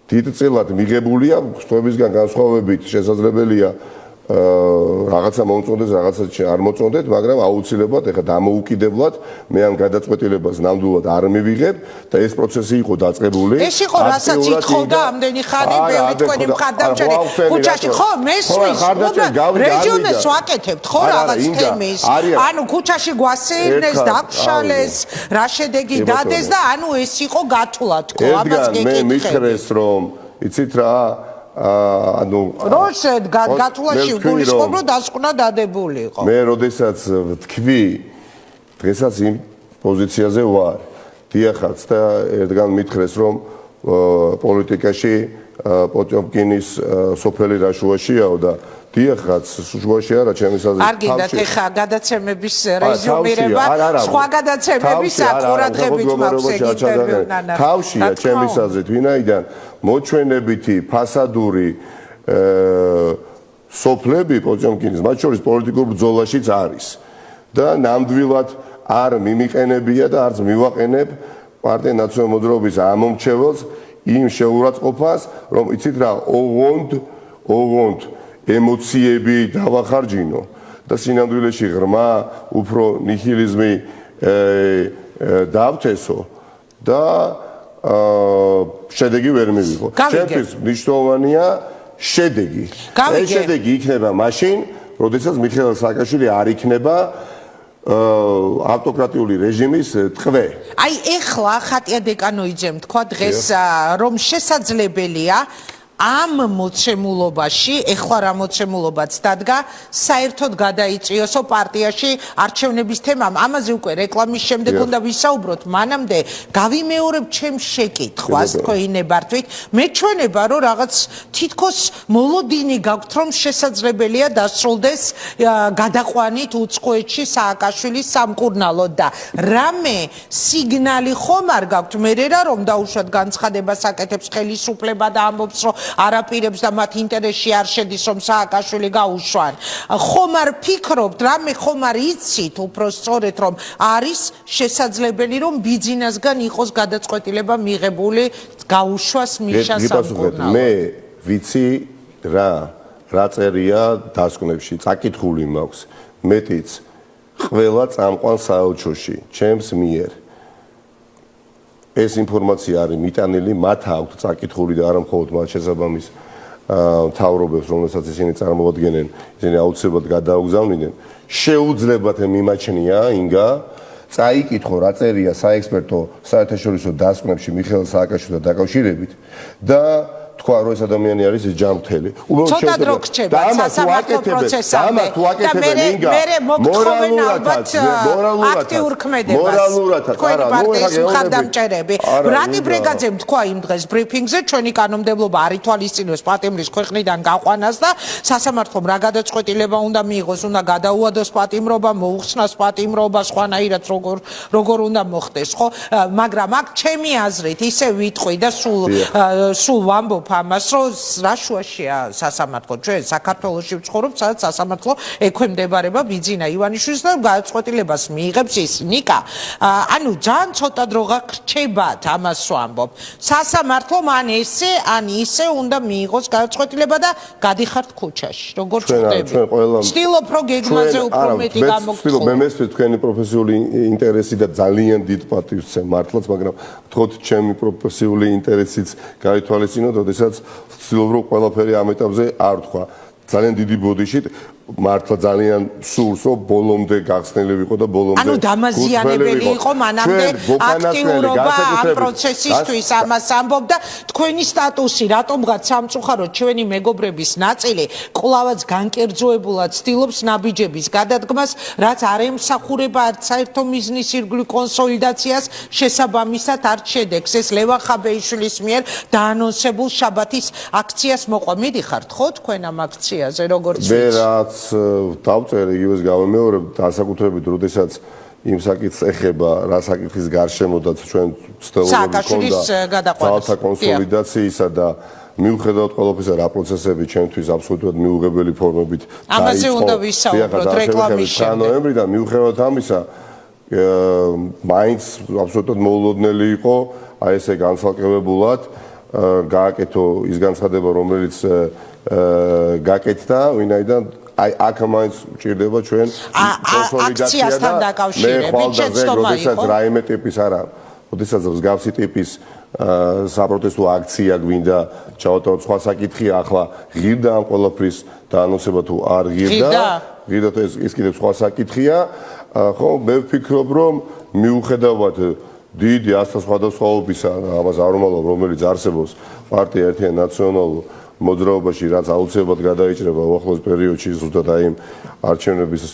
დიდწილად მიღებულია, ხსოვებისგან განსხვავებით შესაძლებელია რაღაცა მომწონდეს, რაღაცა არ მოწონდეთ, მაგრამ აუცილებლად ეხა დამოუკიდებლად მე ამ გადაწყვეტილებას ნამდვილად არ მივიღებ და ეს პროცესი იყო დაწყებული. ეს იყო რასაც ითხოვდა ამდენი ხანი ბევრი თქვენი მხარდამჭერი ქუჩაში ხო მესმის რეგიონებს ვაკეთებთ ხო რაღაც თემის ანუ ქუჩაში გვასეირნეს დაგშალეს რა შედეგი დადეს და ანუ ეს იყო გათვლა თქო ამას გეკითხები. მე მითხრეს რომ იცით რა ანუ როშეთ გათვლაში გულისხმობ რომ დასკვნა დადებული იყო. მე როდესაც ვთქვი დღესაც იმ პოზიციაზე ვარ. დიახაც და ერთგან მითხრეს რომ პოლიტიკაში პოტიომკინის სოფელი რა შუაშიაო და დიახაც შუაში არა ჩემი საზრით. არ გინდათ ეხა გადაცემების რეზუმირება სხვა გადაცემების აკურადღებით მაქვს ეგ ინტერვიუ ნანა. თავშია ჩემი საზრით ვინაიდან მოჩვენებითი ფასადური სოფლები პოტიომკინის მათ შორის პოლიტიკურ ბრძოლაშიც არის და ნამდვილად არ მიმიყენებია და არც მივაყენებ პარტია ნაციონალური მოძრაობის ამომრჩეველს იმ შეურაცხყოფას რომ იცით რა ოღონდ ემოციები დავახარჯინო და სინამდვილეში ღრმა უფრო ნიჰილიზმი დავთესო და შედეგი ვერ მივიღო. ჩემთვის მნიშვნელოვანია შედეგი. ეს შედეგი იქნება მაშინ, როდესაც მიხეილ სააკაშვილი არ იქნება ავტოკრატიული რეჟიმის ტყვე. აი ეხლა ხატია დეკანოიძემ თქვა დღეს რომ შესაძლებელია ამ მოცემულობაში, ეხლა რა მოცემულობაც დადგა, საერთოდ გადაიწიოსო პარტიაში არჩევნების თემამ. ამაზე უკვე რეკლამის შემდეგ უნდა ვისაუბროთ. მანამდე გავიმეორებ ჩემს შეკითხვას, თქვენებართვით. მეჩვენება, რომ რაღაც თითქოს მოლოდინი გაქვთ, რომ შესაძლებელია დასრულდეს გადაყვანით უცხოეთში სააკაშვილის სამკურნალოდ და რამე სიგნალი ხომ არ გაქვთ მერერა რომ დაუშვათ განცხადებას აკეთებს ხელისუფლება და ამბობს რომ არაპირებს და მათ ინტერესში არ შედის რომ სააკაშვილი გაუშვან. ხომ არ ფიქრობთ, რამე ხომ არ იცით უფრო სწორედ რომ არის შესაძლებელი რომ ბიძინასგან იყოს გადაწყვეტილება მიღებული გაუშვას მიშა სამკურნალოდ. მე ვიცი რა წერია დასკვნებში, წაკითხული მაქვს. მეტიც ყველა წამყვან საელჩოში, ჩემს მიერ. ეს ინფორმაცია არის მიტანილი, მათ აქვთ წაკითხული და არა მხოლოდ მათ შესაბამის მთავრობებს, რომელსაც ისინი წარმოადგენენ, ისინი აუცილებლად გადაუგზავნიდნენ. შეუძლებათ მიმაჩნია ინგა წაიკითხო რა წერია საექსპერტო საერთაშორისო დასკვნებში მიხეილ სააკაშვილთან დაკავშირებით და თქვა რომ ეს ადამიანი არის ჯანმრთელი. ცოტა დრო გრჩება სასამართლო პროცესამდე და მე მოგთხოვენ ალბათ აქტიურ ქმედებას თქვენი პარტიის მხარდამჭერები. რატი ბრეგაძემ თქვა იმ დღეს ბრიფინგზე ჩვენი კანონმდებლობა არ ითვალისწინებს პატიმრის ქვეყნიდან გაყვანას და სასამართლომ რა გადაწყვეტილება უნდა მიიღოს, უნდა გადაუადოს პატიმრობა, მოუხსნას პატიმრობა, სხვანაირად როგორ უნდა მოხდეს, ხო? მაგრამ აქ ჩემი აზრით ისე ვიტყვი და სულ ვამბობ ამას რომ რა შუაშია სასამართლო ჩვენ საქართველოში ვცხოვრობ სადაც სასამართლო ექვემდებარება ბიძინა ივანიშვილს და გადაწყვეტილებას მიიღებს ის ნიკა ანუ ძალიან ცოტა დრო გრჩებათ ამას ვამბობ სასამართლომ ან ესე ან ისე უნდა მიიღოს გადაწყვეტილება და გადიხართ ქუჩაში როგორ ხდება ვცდილობ რომ გეგმაზე უფრო მეტი გამოგცხოვო მე მესწრით თქვენი პროფესიული ინტერესი და ძალიან დიდ პატივს მართლაც მაგრამ თქოთ ჩემი პროფესიული ინტერესიც გაითვალისწინოთ როდესაც ვცდილობ რომ ყველაფერი ამ ეტაპზე არ ვთქვა ძალიან დიდი ბოდიშით მართლა ძალიან სურს, რომ ბოლომდე გახსნილი ვიყო და ბოლომდე. ანუ დამაზიანებელი იყო მანამდე აქტიურობა ამ პროცესისთვის, ამას ამბობდა თქვენი სტატუსი, რატომღაც სამწუხაროდ ჩვენი მეგობრების ნაწილი კვლავაც განკერძოებულად ცდილობს ნაბიჯების გადადგმას, რაც არ ემსახურება არც საერთო მიზნის ირგვლივ კონსოლიდაციას, შესაბამისად არც შედეგს. ეს ლევან ხაბეიშვილის მიერ დაანონსებულ შაბათის აქციას მოყვა. მიდიხართ ხო თქვენ ამ აქციაზე, როგორც ვიცი? დავწერე იგივეს გავემეორებ დასაკუთრებით როდესაც იმ საკითხს ეხება რა საკითხის გარშემოდაც ჩვენ ცდილობები ჰქონდა ძალთა კონსოლიდაციისა და მიუხედავად ყველაფრისა რა პროცესები ჩვენთვის აბსოლუტურად მიუღებელი ფორმებით დაიწყო ამაზე უნდა ვისაუბროთ რეკლამის შემდეგ ნოემბრიდან მიუხედავად ამისა მაინც აბსოლუტურად მოულოდნელი იყო აი ესე განცალკევებულად გააკეთო ის განცხადება რომელიც გაკეთდა ვინაიდან აი აქ მაინც ჭირდება ჩვენ აკციასთან დაკავშირებით შეცდომა იყო როდესაც რაიმე ტიპის არა როდესაც მსგავსი ტიპის საპროტესტო აქცია გვინდა ჩავატაროთ სხვა საკითხი ახლა ღირდა ამ ყველაფრის დაანონსება თუ არ ღირდა ეს კიდევ სხვა საკითხია ხო მე ვფიქრობ რომ მიუხედავად დიდი ასთა სხვადასხვაობისა ამას არ ვმალავ რომელიც არსებობს პარტია ერთიან ნაციონალურ მოძრაობაში რაც აუცილებლად გადაიჭრება უახლოეს პერიოდში ზუსტად აი იმ არჩევნების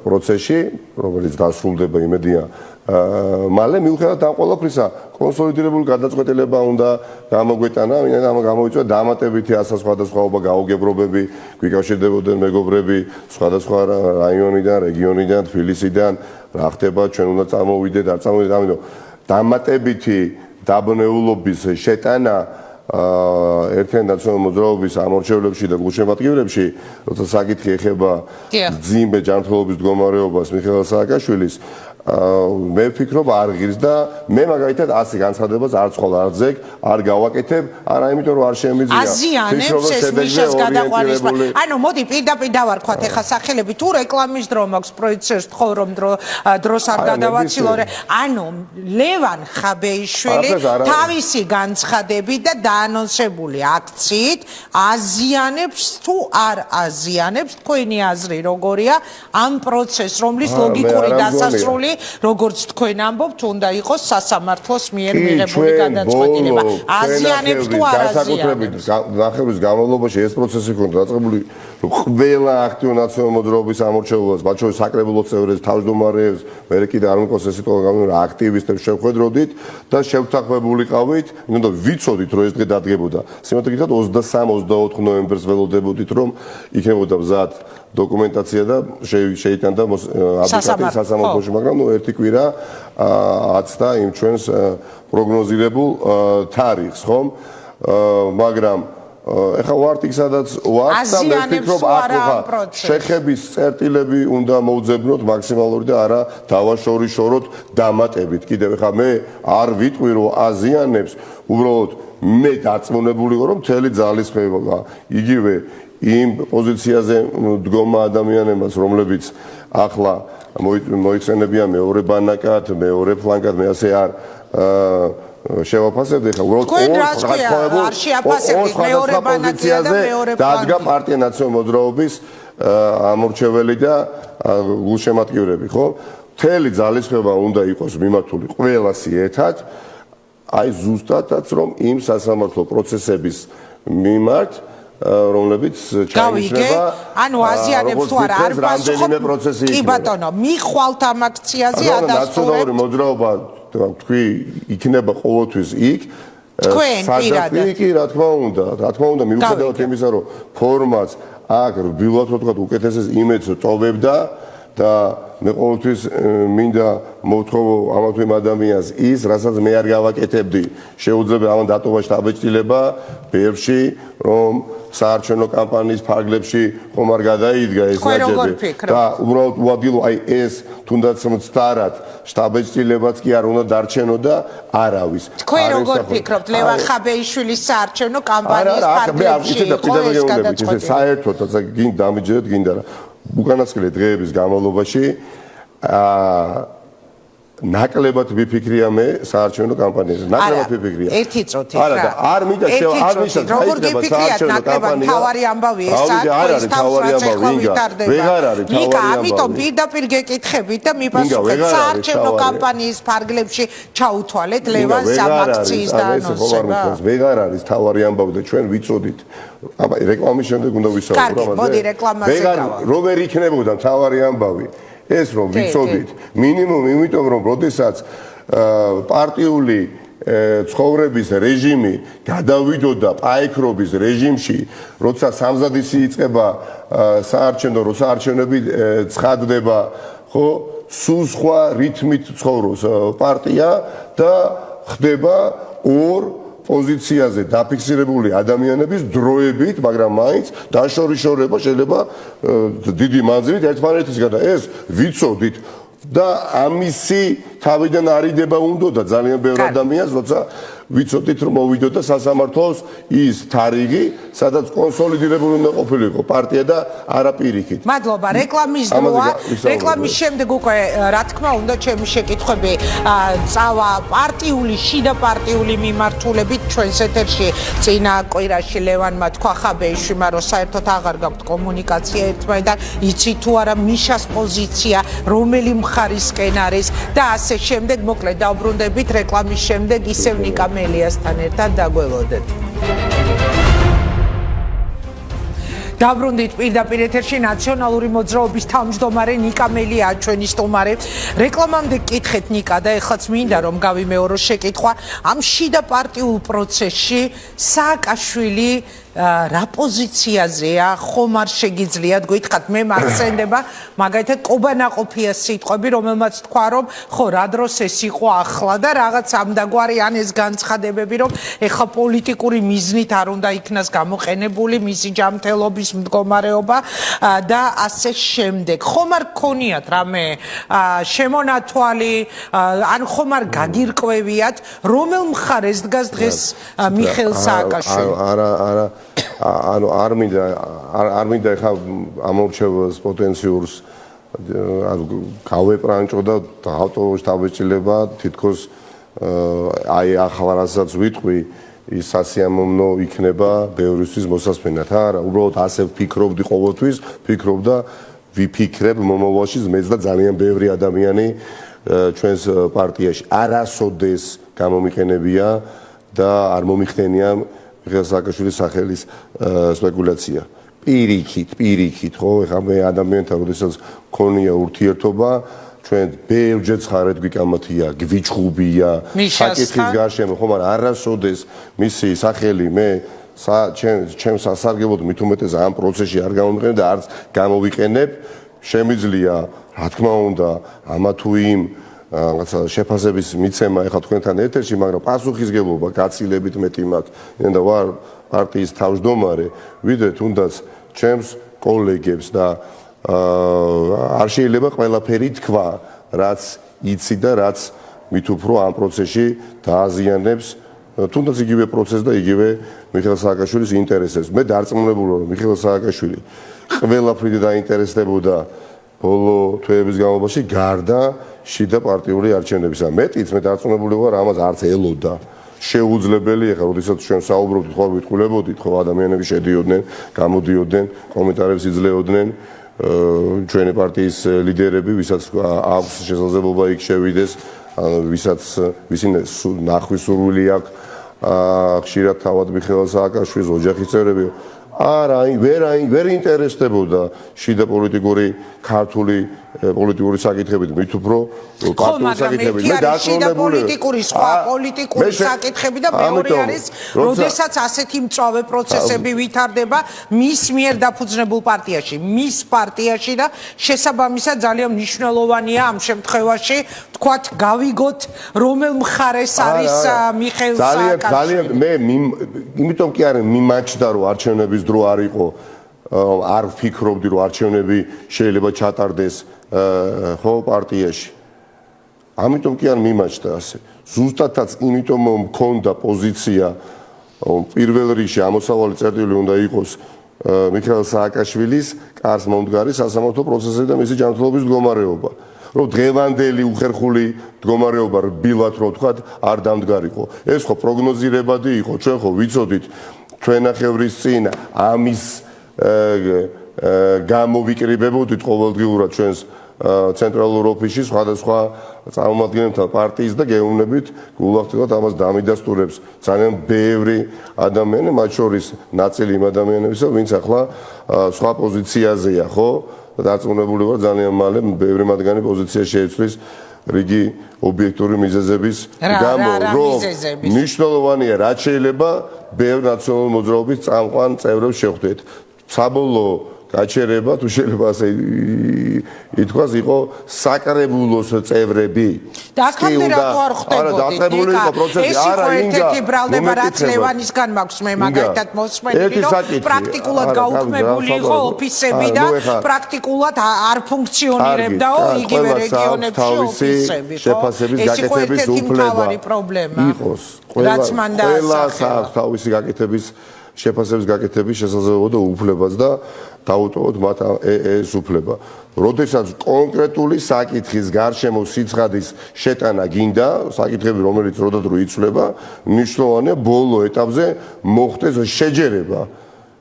პროცესში რომელიც დასრულდება იმედია მალე მიუხედავად ამ ყველაფრისა კონსოლიდირებული გადაწყვეტილება უნდა გამოგვეტანა ვინაიდან ამ გამოიწვია დამატებითი ასა სხვადასხვაობა გაუგებრობები გვიკავშირდებოდნენ მეგობრები სხვადასხვა რაიონიდან რეგიონიდან თბილისიდან რა ხდება ჩვენ უნდა წამოვიდეთ არ წამოვიდეთ ამიტომ დამატებითი დაბნეულობის შეტანა ერთიან ნაციონალურ მოძრაობის ამორჩევლებში და გულშემატკივრებში, როცა საკითხი ეხება ძიმბე ჯანმრთელობის მდგომარეობას მიხეილ სააკაშვილის, მე ვფიქრობ არ ღირს და მე მაგალითად ასე განცხადებას არც ხოლ არ ძეგ, არ გავაკეთებ, არა იმიტომ რომ არ შემიძლია. აზიანებს ეს მიშას გადაყვანის. ანუ მოდი პირდაპირ დავარქვათ ეხა სახელები თუ რეკლამის დრო მაქვს პროექციის თხოვ რომ დროს არ გადავაცილო. ანუ ლევან ხაბეიშვილი თავისი განცხადებით და დაანონსებული აქციით აზიანებს თუ არ აზიანებს თქვენი აზრი როგორია ამ პროცესს რომლის ლოგიკური დასასრული როგორც თქვენ ამბობთ უნდა იყოს სასამართლოს მიერ მიღებული გადაწყვეტილება აზიანებს თუ არ აზიანებს ნახევრის განმავლობაში ეს პროცესი ქონდა დაწყებული ყველა აქტიურ ნაციონალურ მოძრაობის ამორჩევლობას მათ შორის საკრებულო წევრებს თავმჯდომარეებს მე კიდე არ მიყავს ეს სიტყვა გამოვიდა აქტივისტებს შევხვედროდით და შევთანხმებულიყავით უნდა ვიცოდით რომ ეს დღე დადგებოდა სიმართლე გითხრათ 23-24 ნოემბერს ველოდებოდით რომ იქნებოდა მზად დოკუმენტაცია და შეიტანდა აპლიკაციის სასამართლოში მაგრამ ნუ ერთი კვირა აცდა იმ ჩვენს პროგნოზირებულ თარიღს ხომ მაგრამ ეხლა ვართ იქ სადაც ვართ და მე ვფიქრობ ახლა შეხების წერტილები უნდა მოვძებნოთ მაქსიმალური და არა დავაშორიშოროთ დამატებით კიდევ ეხლა მე არ ვიტყვი რომ აზიანებს უბრალოდ მე დარწმუნებული ვარ რომ მთელი ძალისხმევა იგივე იმ პოზიციაზე მდგომა ადამიანებს რომლებიც ახლა მოიხსენებიან მეორე ბანაკად მეორე ფლანგად მე ასე არ შევაფასებდი ხა უბრალოდ არ შეაფასებდით მეორე ბანაკია და მეორე ფლანგი დადგა პარტია ნაციონალურ მოძრაობის ამორჩეველი და გულშემატკივრები ხო მთელი ძალისხმევა უნდა იყოს მიმართული ყველასი ერთად აი ზუსტადაც რომ იმ სასამართლო პროცესების მიმართ რომლებიც ჩაინიშნება ანუ აზიანებს თუ არა არ პასუხობ კი ბატონო მიხვალთ ამ აქციაზე ადასტურებთ ნაციონალური მოძრაობა თქვი იქნება ყოველთვის იქ თქვენ პირადად კი რა თქმა უნდა მიუხედავად იმისა რომ ფორმაც აქ რბილად ვთქვათ უკეთესეს იმედს ტოვებდა და მე ყოველთვის მინდა მოვთხოვო ამა თუ იმ ადამიანს ის რასაც მე არ გავაკეთებდი შეუძლია ამან დატოვაში დაბეჭდილება ბევრში რომ საარჩევნო კამპანიის ფარგლებში ხომ არ გადაიდგა ეს ნაჯები და უბრალოდ უადგილო აი ეს თუნდაც მცდარად შტაბეჭდილებაც კი არ უნდა დარჩენოდა არავის თქვენ როგორ ფიქრობთ ლევან ხაბეიშვილის საარჩევნო კამპანიის ფარგლებში ეს საერთოდ გინ დამიჯერეთ გინდა რა უკანასკნელი დღეების განმავლობაში ნაკლებად ვიფიქრია მე საარჩევნო კამპანიაზე. ნაკლებად ვიფიქრია. ერთი წუთი არა და არ მინდა არ ნიშნავს როგორ გიფიქრიათ ნაკლებად თავარი ამბავი ეს არის თავარი ამბავი ვეღარ არის თავარი ამბავი ამიტომ პირდაპირ გეკითხებით და მიპასუხეთ საარჩევნო კამპანიის ფარგლებში ჩაუთვალეთ ლევანს სამაქციის დაანონსება ვეღარ არის თავარი ამბავი და ჩვენ ვიცოდით აბა რეკლამის შემდეგ უნდა ვისაუბროთ ამაზე მოდი რეკლამაზე გავა რომ ვერ იქნებოდა თავარი ამბავი ეს რომ ვიცოდით მინიმუმ იმიტომ რომ როდესაც პარტიული ცხოვრების რეჟიმი გადავიდოდა პაექრობის რეჟიმში როცა სამზადისი იწყება საარჩევნო როცა არჩევნები ცხადდება ხო სულ სხვა რითმით ცხოვრობს პარტია და ხდება ორ პოზიციაზე დაფიქსირებული ადამიანების დროებით, მაგრამ მაინც დაშორიშორება შეიძლება დიდი მანძილით ერთმანეთისგან და ეს ვიცოდით და ამისი თავიდან არიდება უნდა ძალიან ბევრ ადამიანს, როცა ვიცოდით რომ მოვიდოდა სასამართლოს ის თარიღი, სადაც კონსოლიდირებული უნდა ყოფილიყო პარტია და არა პირიქით. მადლობა, რეკლამის დროა. რეკლამის შემდეგ უკვე რა თქმა უნდა ჩემი შეკითხვები წავა პარტიული, შიდა პარტიული მიმართულებით ჩვენს ეთერში წინა კვირაში ლევანმა თქვა ხაბეიშვილმა რომ საერთოდ აღარ გაქვთ კომუნიკაცია ერთმანეთთან, იცი თუ არა მიშას პოზიცია, რომელი მხარისკენ არის და ასე შემდეგ, მოკლედ დავბრუნდებით რეკლამის შემდეგ ისევ ნიკა მელიასთან ერთად დაგველოდეთ. დაბრუნდით პირდაპირ ეთერში ნაციონალური მოძრაობის თავმჯდომარე ნიკა მელია ჩვენი სტუმარი. რეკლამამდე გკითხეთ ნიკა და ეხლაც მინდა რომ გავიმეორო შეკითხვა ამ შიდა პარტიულ პროცესში სააკაშვილი რა პოზიციაზეა ხომ არ შეგიძლიათ გითხათ მე მახსენდება მაგალითად კობანაყოფია სიტყვები რომელმაც თქვა რომ ხო რა დროს ეს იყო ახლა და რაღაც ამდაგვარი ან ეს განცხადებები რომ ეხლა პოლიტიკური მიზნით არ უნდა იქნას გამოყენებული მისი ჯანმრთელობის მდგომარეობა და ასე შემდეგ ხომ არ გქონიათ რამე შემონათვალი ან ხომ არ გაგირკვევიათ რომელ მხარეს დგას დღეს მიხეილ სააკაშვილი არა ანუ არ მინდა ხა ამორჩევს პოტენციურს გავეპრანჭო და დავეჭილება თითქოს აი ახლა რასაც ვიტყვი ის სასიამოვნო იქნება ბევრისთვის მოსასმენად არა უბრალოდ ასე ვფიქრობდი ყოველთვის ვფიქრობდა ვიფიქრებ მომავალში მეც და ძალიან ბევრი ადამიანი ჩვენს პარტიაში არასოდეს გამომიყენებია და არ მომიხდენია მიხეილ სააკაშვილის სახელის სპეკულაცია. პირიქით, ხო, ეხლა მე ადამიანთან როდესაც მქონია ურთიერთობა, ჩვენ ბევრჯერ ცხარად გვიკამათია, გვიჩხუბია, საკითხის გარშემო, ხო, მაგრამ არასოდეს მისი სახელი მე ჩემს სასარგებლოდ მით უმეტეს ამ პროცესში არ გამომიყენებ და არც გამოვიყენებ, შემიძლია, რა თქმა უნდა, ამა თუ იმ რაღაცა შეფასების მიცემა ეხლა თქვენთან ეთერში, მაგრამ პასუხისგებლობა გაცილებით მეტი მაქვს. და ვარ პარტიის თავმჯდომარე, ვიდრე თუნდაც ჩემს კოლეგებს და არ შეიძლება ყველაფერი თქვა, რაც იცი და რაც მით უფრო ამ პროცესში დააზიანებს თუნდაც იგივე პროცესს და იგივე მიხეილ სააკაშვილის ინტერესებს. მე დარწმუნებული ვარ, რომ მიხეილ სააკაშვილი ყველაფრით დაინტერესდებოდა ბოლო თვეების განმავლობაში გარდა შიდა პარტიული არჩევნებისა. მეტიც მე დარწმუნებული ვარ, ამას არც ელოდა. შეუძლებელი ეხლა, როდესაც ჩვენ საუბრობთ, ხო ვიტყულებოდით, ხო ადამიანები შედიოდნენ, გამოდიოდნენ, კომენტარებს იძლეოდნენ, ჩვენი პარტიის ლიდერები, ვისაც აქვს შესაძლებლობა იქ შევიდეს, ვისაც ვისინი ნახვის სურვილი აქვს, ხშირად თავად მიხეილ სააკაშვილის ოჯახის წევრები არა, ვერ ინტერესდებოდა შიდა პოლიტიკური ქართული პოლიტიკური საკითხებით, მით უფრო პარტიული საკითხებით. მე დარწმუნებული პოლიტიკური სხვა პოლიტიკური საკითხები და მეორე არის, როდესაც ასეთი მწვავე პროცესები ვითარდება მის მიერ დაფუძნებულ პარტიაში, მის პარტიაში და შესაბამისად ძალიან მნიშვნელოვანია ამ შემთხვევაში თქვათ გავიგოთ რომელ მხარეს არის მიხეილ სააკაშვილი. ძალიან მე იმიტომ კი არა მიმაჩნდა რომ არჩევნების დრო არ იყო არ ვფიქრობდი რომ არჩევნები შეიძლება ჩატარდეს ხო პარტიაში. ამიტომ კი არ მიმაჩნდა ასე. ზუსტადაც იმიტომ მქონდა პოზიცია პირველ რიგში ამოსავალი წერტილი უნდა იყოს მიხეილ სააკაშვილის კარს მომდგარი სასამართლო პროცესები და მისი ჯანმრთელობის მდგომარეობა. რომ დღევანდელი უხერხული მდგომარეობა რბილად რო ვთქვათ არ დამდგარიყო. ეს ხო პროგნოზირებადი იყო, ჩვენ ხო ვიცოდით ჩვენახევრის წინ ამის გამოვიკრიბებოდით ყოველდღიურად ჩვენს ცენტრალურ ოფისში სხვადასხვა წარმომადგენელთა პარტიის და გეუბნებით გულახდილად ამას დამიდასტურებს ძალიან ბევრი ადამიანი, მათ შორის ნაწილი იმ ადამიანებისა, ვინც ახლა სხვა პოზიციაზეა, ხო? დარწმუნებული ვარ ძალიან მალე ბევრი მათგანი პოზიცია შეიცვლის რიგი ობიექტური მიზეზების გამო, რომ მნიშვნელოვანია რაც შეიძლება ბევრ ნაციონალურ მოძრაობის წამყვან წევრებს შევხვდეთ. საბოლოო გაჩერება თუ შეიძლება ასე ითქვას იყო საკრებულოს წევრები. დაკამდე რატო არ ხვდებოდით? ეს იყო ერთ-ერთი ბრალდება რაც ლევანისგან მაქვს მე მაგალითად მოსმენილი რომ პრაქტიკულად გაუქმებული იყო ოფისები და პრაქტიკულად არ ფუნქციონირებდაო იგივე რეგიონებში ოფისები. შეფასების გაკეთების უფლება იყოს. რაც მან დაასახელა. თავისი გაკეთების შეფასების გაკეთების შესაძლებლობა და უფლებაც და დაუტოვოთ მათ ეს უფლება. როდესაც კონკრეტული საკითხის გარშემო სიცხადის შეტანა გინდა, საკითხები რომელიც როდადრო იცვლება, მნიშვნელოვანია ბოლო ეტაპზე მოხდეს შეჯერება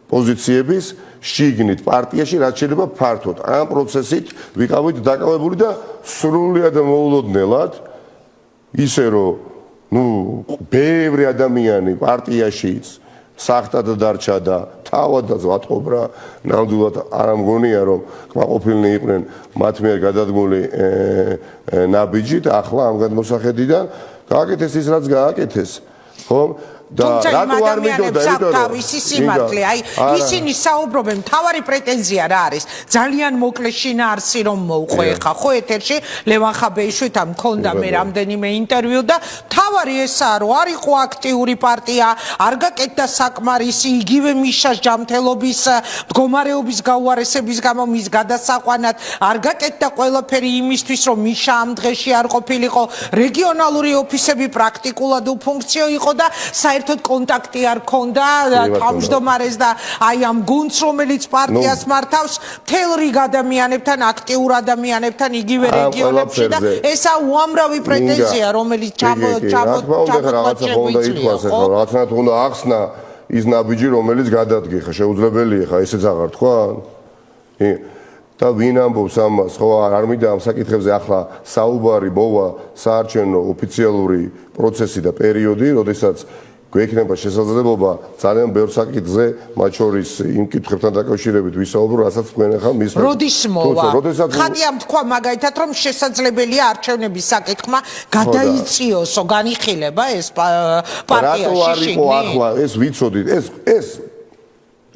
პოზიციების შიგნით პარტიაში, რაც შეიძლება ფართოდ. ამ პროცესით ვიყავით დაკავებული და სრულიად მოულოდნელად ისე რომ ბევრი ადამიანი პარტიაშიც სახტად დარჩა და თავადაც ვატყობ რა ნამდვილად არ ამგონია რომ კმაყოფილნი იყვნენ მათ მიერ გადადგმული ნაბიჯით ახლა ამ გადმოსახედიდან გააკეთეს ის რაც გააკეთეს ხო და რატო არ მიდოდა თავისი სიმართლე აი ისინი საუბრობენ თავარი პრეტენზია რა არის ძალიან მოკლე შინაარსი რომ მოუყვე ხა ხო ეთერში ლევან ხაბეიშვით ამ მქონდა მე რამდენიმე ინტერვიუ და თავარი ესაა რომ არ იყო აქტიური პარტია არ გაკეთდა საკმარისი იგივე მიშას ჯანმრთელობის მდგომარეობის გაუარესების გამო მის გადასაყვანად არ გაკეთდა ყველაფერი იმისთვის რომ მიშა ამ დღეში არ ყოფილიყო რეგიონალური ოფისები პრაქტიკულად უფუნქციო იყო და საერთოდ კონტაქტი არ ქონდა თავმჯდომარეს და აი ამ გუნდს რომელიც პარტიას მართავს მთელ რიგ ადამიანებთან აქტიურ ადამიანებთან იგივე რეგიონებში და ესა უამრავი პრეტენზია რომელიც რაღაცნაირად უნდა ახსნა ის ნაბიჯი რომელიც გადადგე ხა შეუძლებელია ხა ესეც აღარ თქვა და ვინ ამბობს ამას ხო არ მინდა ამ საკითხებზე ახლა საუბარი მოვა საარჩევნო ოფიციალური პროცესი და პერიოდი როდესაც გვექნება შესაძლებლობა ძალიან ბევრ საკითხზე მათ შორის იმ კითხვებთან დაკავშირებით ვისაუბრო რასაც თქვენ ახლა მისმენთ როდის მოვა ხატიამ თქვა მაგალითად რომ შესაძლებელია არჩევნების საკითხმა გადაიწიოსო განიხილება ეს პარტიაში რატო არ იყო ახლა ეს ვიცოდით ეს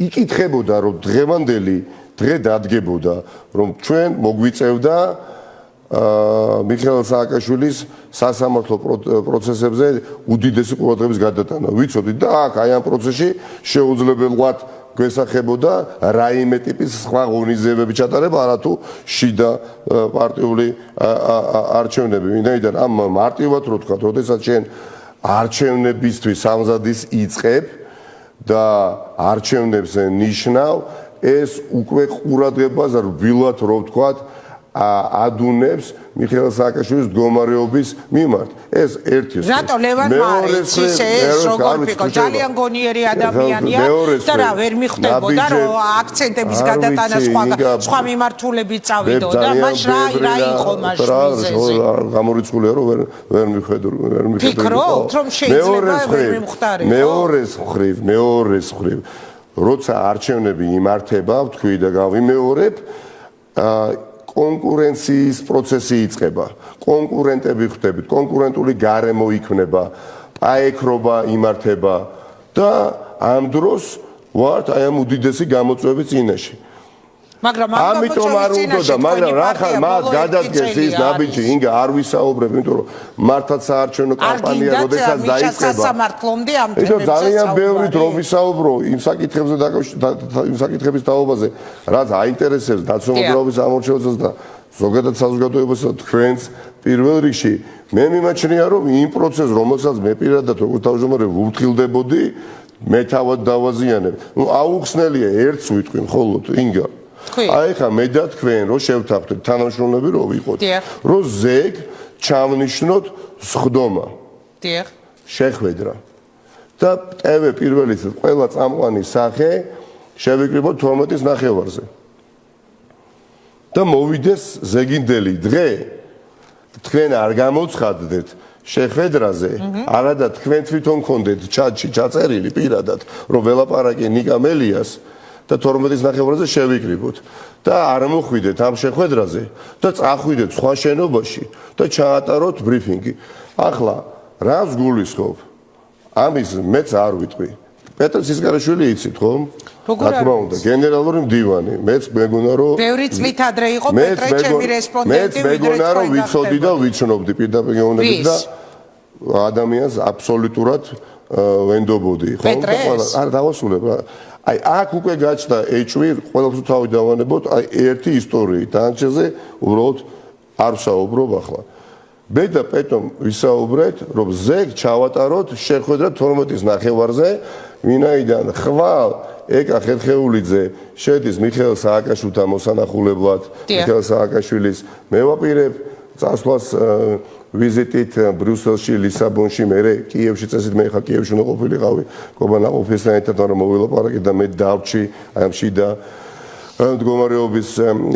იკითხებოდა რომ დღევანდელი დღე დადგებოდა რომ ჩვენ მოგვიწევდა მიხეილ სააკაშვილის სასამართლო პროცესებზე უდიდესი ყურადღების გადატანა. ვიცოდით და აქ აი ამ პროცესში შეუძლებელად გვესახებოდა რაიმე ტიპის სხვა ღონისძიებები ჩატარება, არათუ შიდა პარტიული არჩევნები. ვინაიდან ამ მარტივად რო ვთქვა, როდესაც შენ არჩევნებისთვის სამზადის იწყებ და არჩევნებს ნიშნავ, ეს უკვე ყურადღებას რბილად რო ვთქვა ადუნებს მიხეილ სააკაშვილის მდგომარეობის მიმართ. ეს ერთი. რატო ლევან მარიც ეს როგორ ვიყო ძალიან გონიერი ადამიანია და რა ვერ მიხვდებოდა რომ აქცენტების გადატანა სხვა მიმართულებით წავიდო და მაშ რა იყო მაშ მიზეზი. გამორიცხულია რომ ვერ მიხვედრ ვერ მიხვედრ. ფიქრობთ რომ შეიძლება ვერ მიმختارიყო. მეორე მხრივ როცა არჩევნები იმართება, ვთქვი და გავიმეორებ კონკურენციის პროცესი იწყება. კონკურენტები ხვდებით, კონკურენტული გარემო იქნება, პაექრობა იმართება და ამ დროს ვართ აი ამ უდიდესი გამოწვევის წინაშე. მაგრამ ამიტომ არ უნდა, მაგრამ რახან მათ გადადგეს ის ნაბიჯი, ინგა არ ვისაუბრებ, იმიტომ რომ მართლაც საარჩევნო კამპანია როდესაც დაიწყება. სასამართლომდე ამ თემებზე ძალიან ბევრი დრო ვისაუბრო იმ საკითხებზე იმ საკითხების თაობაზე, რაც აინტერესებს ნაციონალურ ამორჩევასაც და ზოგადად საზოგადოებას და თქვენს პირველ რიგში მე მიმაჩნია რომ იმ პროცესს რომელსაც მე პირადად როგორც თავმჯდომარე ვუფრთხილდებოდი მე თავად დავაზიანებ. აუხსნელია ერთს ვიტყვი მხოლოდ ინგა აი ხა მე და თქვენ რო შევთანხმდეთ თანამშრომლები რო ვიყოთ რომ ზეგ ჩავნიშნოთ სხდომა შეხვედრა და TV პირველი ყველა წამყვანი სახე შევიკრიბოთ 12-ის ნახევარზე და მოვიდეს ზეგინდელი დღე თქვენ არ გამოცხადდეთ შეხვედრაზე არადა თქვენ თვითონ გქონდეთ ჩატში ჩაწერილი პირადად რომ ველაპარაკე ნიკა მელიას და 12-ის ნახევარზე შევიკრიბოთ და არ მოხვიდეთ ამ შეხვედრაზე და წახვიდეთ სხვა შენობაში და ჩაატაროთ ბრიფინგი ახლა რას გულისხმობ ამის მეც არ ვიტყვი პეტრე ცისკარაშვილი იცით ხო? რა თქმა უნდა გენერალური მდივანი მეც მეგონა რომ ბევრი წლით ადრე იყო პეტრე ჩემი რესპონდენტი მეც მეგონა რომ ვიცოდი და ვიცნობდი პირდაპირ გეუბნებით და ადამიანს აბსოლუტურად ვენდობოდი ხო? არ დავასრულებ რა აი აქ უკვე გაჩნდა ეჭვი ყველაფერს თავი დავანებოთ აი ერთი ისტორიით ანჩეზე უბრალოდ არ ვსაუბრობ ახლა მე და პეტომ ვისაუბრეთ რომ ზეგ ჩავატაროთ შეხვედრა 12-ის ნახევარზე ვინაიდან ხვალ ეკა ხერხეულიძე შედის მიხეილ სააკაშვილთან მოსანახულებლად მიხეილ სააკაშვილის მე ვაპირებ წასვლას ვიზიტით ბრიუსელში ლისაბონში მე კიევში წესით მე ხა კიევში უნდა ყოფილიყავი კობანა ოფისთან ერთად მაგრამ მოვილაპარაკე და მე დავჭი აი ამ შიდა მდგომარეობის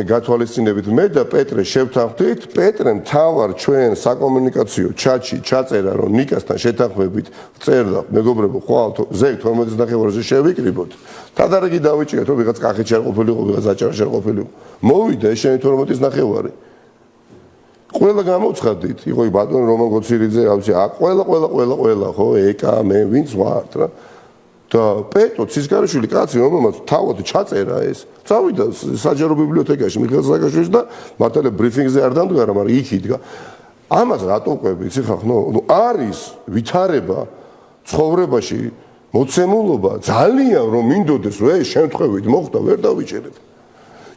გათვალისწინებით მე და პეტრე შევთანხმდით პეტრემ თავარ ჩვენ საკომუნიკაციო ჩატში ჩაწერა რომ ნიკასთან შეთანხმებით წერდა მეგობრებო ხვალ ზეგ 12-ის ნახევარზე შევიკრიბოთ თადარაგი დავიჭირეთ რომ ვიღაც კახეთში არ ყოფილიყო ვიღაც აჭარაში არ ყოფილიყო მოვიდა ეს შენი 12-ის ნახევარი ყველა გამოცხადით იყო ბატონი რომან გოცირიძე რა ვიცი ყველა ხო ეკა მე ვინც ვარ რა და პეტო ცისკარაშვილი კაცი რომელმაც თავად ჩაწერა ეს წავიდა საჯარო ბიბლიოთეკაში მიხეილ სააკაშვილის და მართალია ბრიფინგზე არ დამდგარა მაგრამ იქ იდგა ამას რატო ყვები იცი ხა ნუ არის ვითარება ცხოვრებაში მოცემულობა ძალიან რომ მინდოდეს რომ ეს შემთხვევით მოხდა ვერ დავიჭერეთ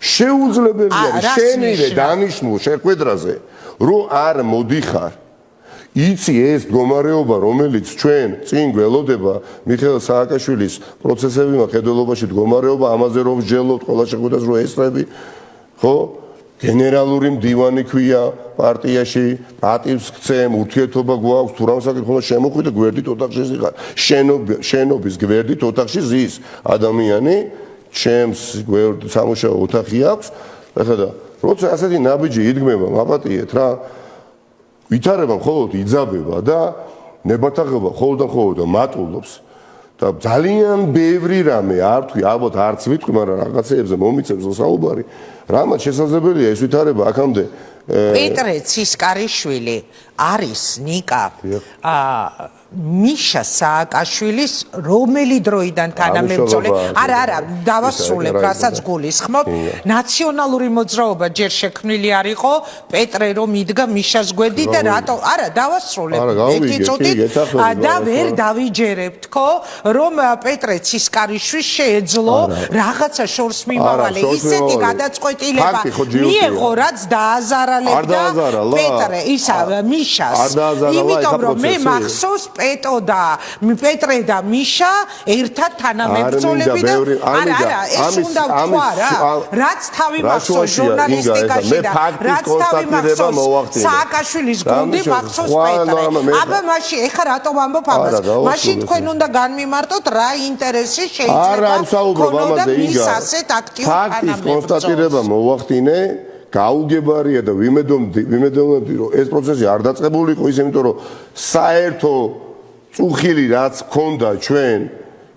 შეუძლებელი არის შენივე დანიშნულ შეხვედრაზე რომ არ მოდიხარ იცი ეს მდგომარეობა რომელიც ჩვენ წინ გველოდება მიხეილ სააკაშვილის პროცესები მხედველობაში მდგომარეობა ამაზე რომ ვსჯელობთ ყველა შეხვედრას რომ ესწრები ხო გენერალური მდივანი ქვია პარტიაში პატივს გცემ ურთიერთობა გვაქვს თუ რამ საკითხი უნდა შემოხვიდე გვერდით ოთახში ზიღარ შენობის გვერდით ოთახში ზის ადამიანი ჩემს სამუშაო ოთახი აქვს ახლა და როცა ასეთი ნაბიჯი იდგმება მაპატიეთ რა ვითარება მხოლოდ იძაბება და ნებათაღობა ხოლმე მატულობს და ძალიან ბევრი რამე არ თქვი ალბათ არც ვიტყვი მაგრამ რაღაცეებზე მომიცემს საუბარი რამაც შესაძლებელია ეს ვითარება აქამდე პეტრე ცისკარაშვილი არის ნიკა მიშა სააკაშვილის რომელი დროიდან თანამებრძოლი არა დავასრულებ რასაც გულისხმობ ნაციონალური მოძრაობა ჯერ შექმნილი არ იყო პეტრე რომ იდგა მიშას გვერდი და რატო არა დავასრულებ და ვერ დავიჯერებ თქო რომ პეტრე ცისკარაშვილს შეეძლო რაღაცა შორს მიმავალი ისეთი გადაწყვეტილება მიიღო რაც დააზარალებდა პეტრე ისა მიშას იმიტომ რომ მე მახსოვს პეტრე და მიშა ერთად თანამებრძოლები და არა ეს უნდა ვთქვა რა რაც თავი მახსოვს ჟურნალისტიკაში და რაც თავი მახსოვს სააკაშვილის გუნდი მახსოვს პეტრე აბა მაშინ ეხა რატომ ამბობ ამას მაშინ თქვენ უნდა განმიმარტოთ რა ინტერესი შეიძლება ქონოდა მის ასეთ აქტიურ თანამებრძოლს კონსტატირება მოვახდინე გაუგებარია და ვიმედოვნებდი რომ ეს პროცესი არ დაწყებული იყო ის იმიტომ რომ საერთო წუხილი რაც ქონდა ჩვენ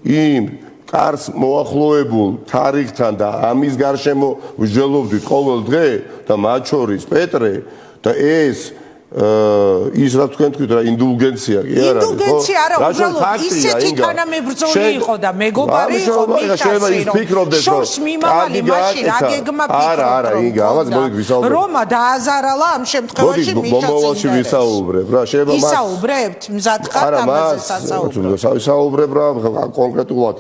იმ კარს მოახლოებულ თარიღთან და ამის გარშემო ვსჯელობდით ყოველ დღე და მათ შორის პეტრე და ეს ის რა თქვენ თქვით რა ინდულგენცია კი არა ხო ინდულგენცია არა უბრალოდ ისეთი თანამებრძოლი იყო და მეგობარი იყო მიშაში შორს მიმავალი მაშინ რა გეგმა ფიქრობ არა ინგა ამას მოდი ვისაუბრებ რომა დააზარალა ამ შემთხვევაში მიშას ვისაუბრებ რა შეიძლება ისაუბრებთ მზად ხართ ამაზე სასაუბრო ვისაუბრებ რა კონკრეტულად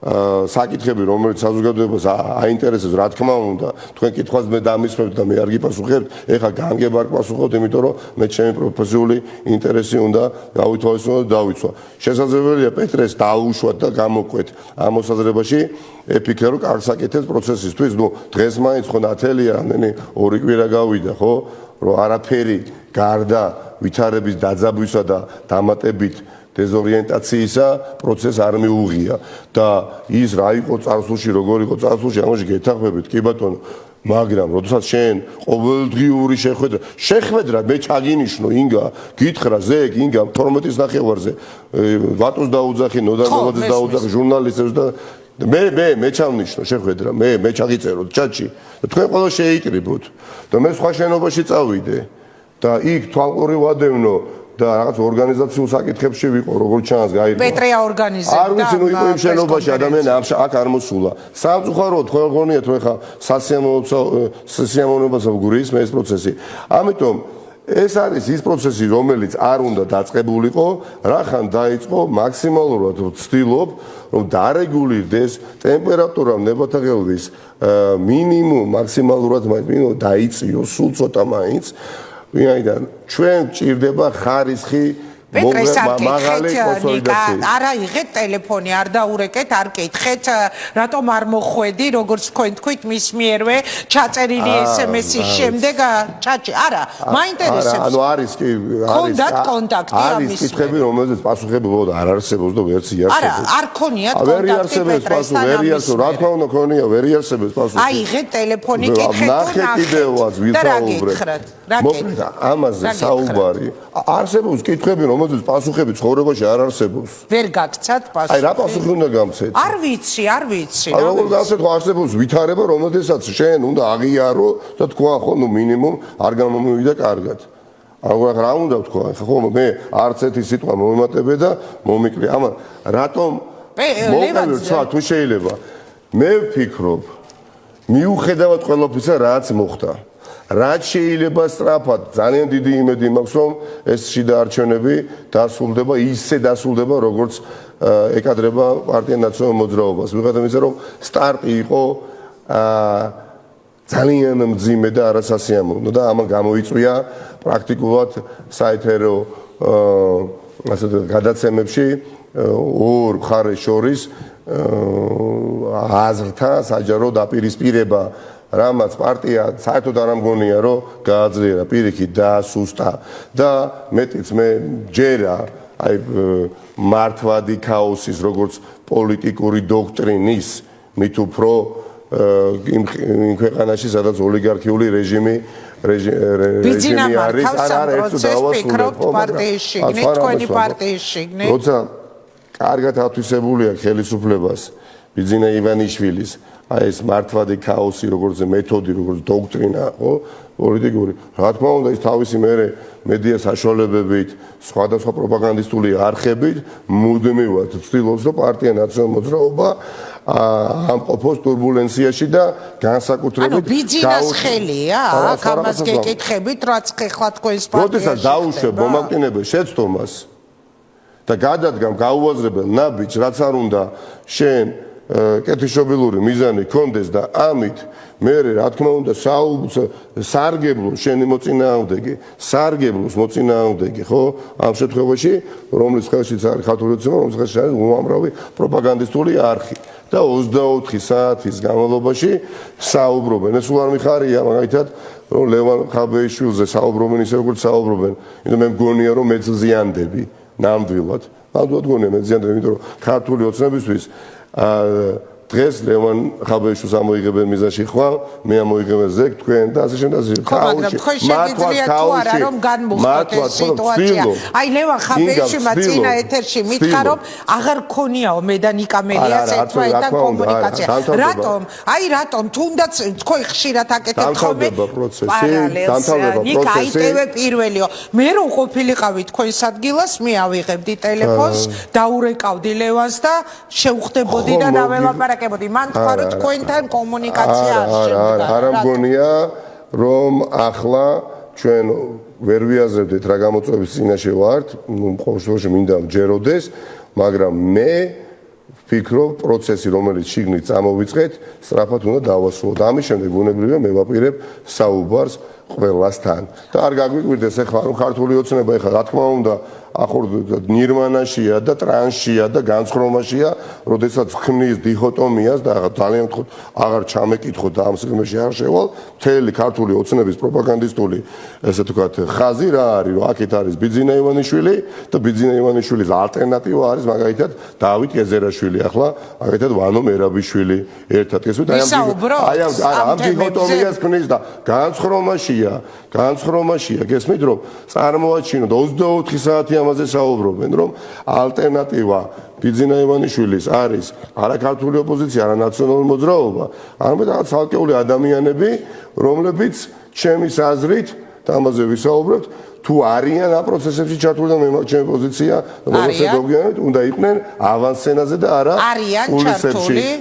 საკითხები, რომელიც საზოგადოებას აინტერესებს, რა თქმა უნდა, თქვენ კითხვას მე დამისმევთ და მე არ გიპასუხებთ, ეხლა განგება არ გპასუხობთ, იმიტომ რომ მე ჩემი პროფესიული ინტერესი უნდა გავითვალისწინო და დავიცვა. შესაძლებელია პეტრეს დაუშვათ და გამოკვეთ ამ მოსაზრებაში, ეფიქრე რომ კარგ საკითხებს პროცესისთვის, ნუ დღეს მაინც ხო ნათელია, ამდენი 2 კვირა გავიდა, ხო, რომ არაფერი გარდა ვითარების დაძაბვისა და დამატებით დეზორიენტაციისა პროცესს არ მიუღია და ის რა იყო წარსულში, როგორ იყო წარსულში, ამაში გეთახმებით, კი ბატონო, მაგრამ როდესაც შენ ყოველდღიური შეხვედრა მე ჩაგინიშნო ინგა, გითხრა ზეგ ინგა 12-ის ნახევარზე ვატოს დაუძახი, ნოდარგობაძეს დაუძახი, ჟურნალისტებს და მე ჩავნიშნო შეხვედრა, მე ჩაგიწეროთ ჩატში და თქვენ ყველა შეიკრიბოთ და მე სხვა შენობაში წავიდე და იქ თვალყური ვადევნო და რაღაც ორგანიზაციულ საკითხებში ვიყო, როგორც ჩანს, გაიგო. პეტრია ორგანიზებდა. არ ვიცი, ნუ იყო იმ შენობაში ადამიანი აქ არ მოსულა. სამწუხაროდ, თქვენ გონიათ, რომ ხა სასიამოვნებასაც გურისმე ეს პროცესი. ამიტომ ეს არის ის პროცესი, რომელიც არ უნდა დაწყებულიყო, რახან დაიწყო მაქსიმალურად ვცდილობ, რომ დარეგულირდეს ტემპერატურა ნებათაღელვის მინიმუმ მაქსიმალურად დაიწიოს, სულ ცოტა მაინც. ვინაიდან ჩვენ გვჭირდება ხარისხი მაღალი კონსოლიდაცია. არა იღეთ ტელეფონი, არ დაურეკეთ, არ კითხეთ, რატომ არ მოხვედი, როგორც თქვენ თქვით, მის მიერვე ჩაწერილი SMS-ის შემდეგ ჩატში. არა, მაინტერესებს. ანუ არის კი, კონდათ კონტაქტი ამის. არის კითხები, რომელზეც პასუხები ბოლოდ არ არსებობს და ვერც იარსებობს. არა, არ ქონიათ კონტაქტი პეტრესთან. ვერ იარსებობს, რა თქმა უნდა ქონია, ვერ იარსებობს პასუხი. აი, იღეთ ტელეფონი, კითხეთ და ნახეთ კიდევაც ვისაუბრეთ. მოკლედ, ამაზე საუბარი არსებობს კითხები, რომელზეც პასუხები ცხოვრებაში არ არსებობს. ვერ გაგცათ პასუხი. აი, რა პასუხი უნდა გამცეთ? არ ვიცი. აი, როგორ გავცეთ, ხო არსებობს ვითარება, რომელთესაც შენ უნდა აღიარო და თქვა, ხო, ნუ მინიმუმ არ გამომივიდა კარგად. აღარ რა უნდა თქვა, ხო, მე არც ერთი სიტყვა მომემატებე და მომიკლე. ამან რატომ მოგავირცა თუ შეიძლება? მე ვფიქრობ, მიუხედავად ყველაფრისა, რაც მოხდა, რაც შეიძლება სწრაფად, ძალიან დიდი იმედი მაქვს, რომ ეს შიდა არჩევნები დასრულდება, ისე დასრულდება, როგორც ეკადრება პარტია ნაციონალურ მოძრაობას. მიუხედავად იმისა, რომ სტარტი იყო ძალიან მძიმე და არასასიამოვნო და ამან გამოიწვია პრაქტიკულად საეთერო გადაცემებში ორ მხარეს შორის აზრთა საჯარო დაპირისპირება, რამაც პარტია საერთოდ არ ამგონია, რომ გააძლიერა, პირიქით დაასუსტა და მეტიც მე ჯერა აი მართვადი ქაოსის როგორც პოლიტიკური დოქტრინის მით უფრო იმ ქვეყანაში, სადაც ოლიგარქიული რეჟიმი არის, არ ერთო დავასრულებ პარტიაში, თქვენი პარტიაში. როცა კარგად ათვისებული აქვს ხელისუფლებას ბიძინა ივანიშვილის აი ეს მართვადი ქაოსი, როგორც მეთოდი, როგორც დოქტრინა, ხო, პოლიტიკური. რა თქმა უნდა, ის თავისი მედია საშუალებებით, სხვადასხვა პროპაგანდისტული არხებით მუდმივად ცდილობს, რომ პარტია ნაციონალურ მოძრაობა ამყოფოს турბულენციაში და განსაკუთრებით ბიძინას ხელია, აქ ამას გეკითხებით, რაც ხეხლა თქვენს პარტიაში. როდესაც დაუშვებ მომაკვდინებელ შეცდომას და გადადგამ გაუაზრებელ ნაბიჯს, რაც არ უნდა შენ კეთილშობილური მიზანი კონდეს და ამით მე რა თქმა უნდა სარგებლოს შენი სარგებლოს მოწინააღმდეგე, ხო, ამ შემთხვევაში რომლის ხელშიც არის ქართული ოცნება, რომლის ხელშიც არის უამრავი პროპაგანდისტული არხი და 24 საათის განმავლობაში საუბრობენ. ეს უარ მიხარია მაგალითად, რომ ლევან ხაბეიშვილზე საუბრობენ ისე როგორც საუბრობენ, იმიტომ მე მგონია რომ მეძზიანდები ნამდვილად გონია მეძზიანდები, იმიტომ რომ ქართული ოცნებისთვის დღეს ლევან ხაბეიშვილს ამოიღებენ მიზანში ხვალ, მე ამოიღებენ ზეგ თქვენ და ასე შემდეგ. მაგრამ თქვენ შეგიძლიათ თუ არა რომ განმოხდეთ ეს სიტუაცია. აი ლევან ხაბეიშვილმა წინა ეთერში მითხრა რომ აღარ ქონიაო მე და ნიკა მელიას ერთმანეთთან კომუნიკაცია. რატომ თუნდაც თქვენ ხშირად აკეთებთ ხოლმე დამთავრდება ნიკა აიტევე პირველიო. მე რომ ყოფილიყავი თქვენს ადგილას, მე ავიღებდი ტელეფონს, დაურეკავდი ლევანს და შევხვდებოდი და დაველაპარაკებდი. მან თქვა რომ თქვენთან კომუნიკაცია არ შემდგარა. არ ამგონია რომ ახლა ჩვენ ვერ ვიაზრებდით რა გამოწვევის წინაშე ვართ, ყოველ შემთხვევაში მინდა მჯეროდეს, მაგრამ მე ვფიქრობ, პროცესი, რომელიც შიგნით წამოვიწყეთ, სწრაფად უნდა დავასრულოთ. ამის შემდეგ ბუნებრივია მე ვაპირებ საუბარს ყველასთან. და არ გაგვიკვირდეს ახლა რომ ქართული ოცნება ახლა რა თქმა უნდა ახორდ ნირვანაშია და ტრანსშია და განცხრომაშია, როდესაც ხმნის დიქოტომიას და ძალიან ვთქვათ, აღარ ჩამეკითხოთ და ამ სიღრმეში არ შევალ, მთელი ქართული ოცნების პროპაგანდისტული, ესე ვთქვათ, ხაზი რა არის, რომ აქეთ არის ბიძინა ივანიშვილი და ბიძინა ივანიშვილის ალტერნატივა არის მაგალითად დავით ეზერაშვილი, ახლა მაგალითად ვანო მერაბიშვილი, ერთად ესმით, აი ამ დიქოტომიას ხმნის და განცხრომაშია, გესმით, რომ წარმოაჩინოთ 24 საათი ამაზე საუბრობენ, რომ ალტერნატივა ბიძინა ივანიშვილის არის არა ქართული ოპოზიცია, არა ნაციონალური მოძრაობა, არამედ რაღაც ცალკეული ადამიანები, რომლებიც ჩემის აზრით და ამაზე ვისაუბრებთ, თუ არიან ამ პროცესებში ჩართული და ჩემი პოზიცია, მომსახურებად უნდა იყვნენ ავანსცენაზე და არა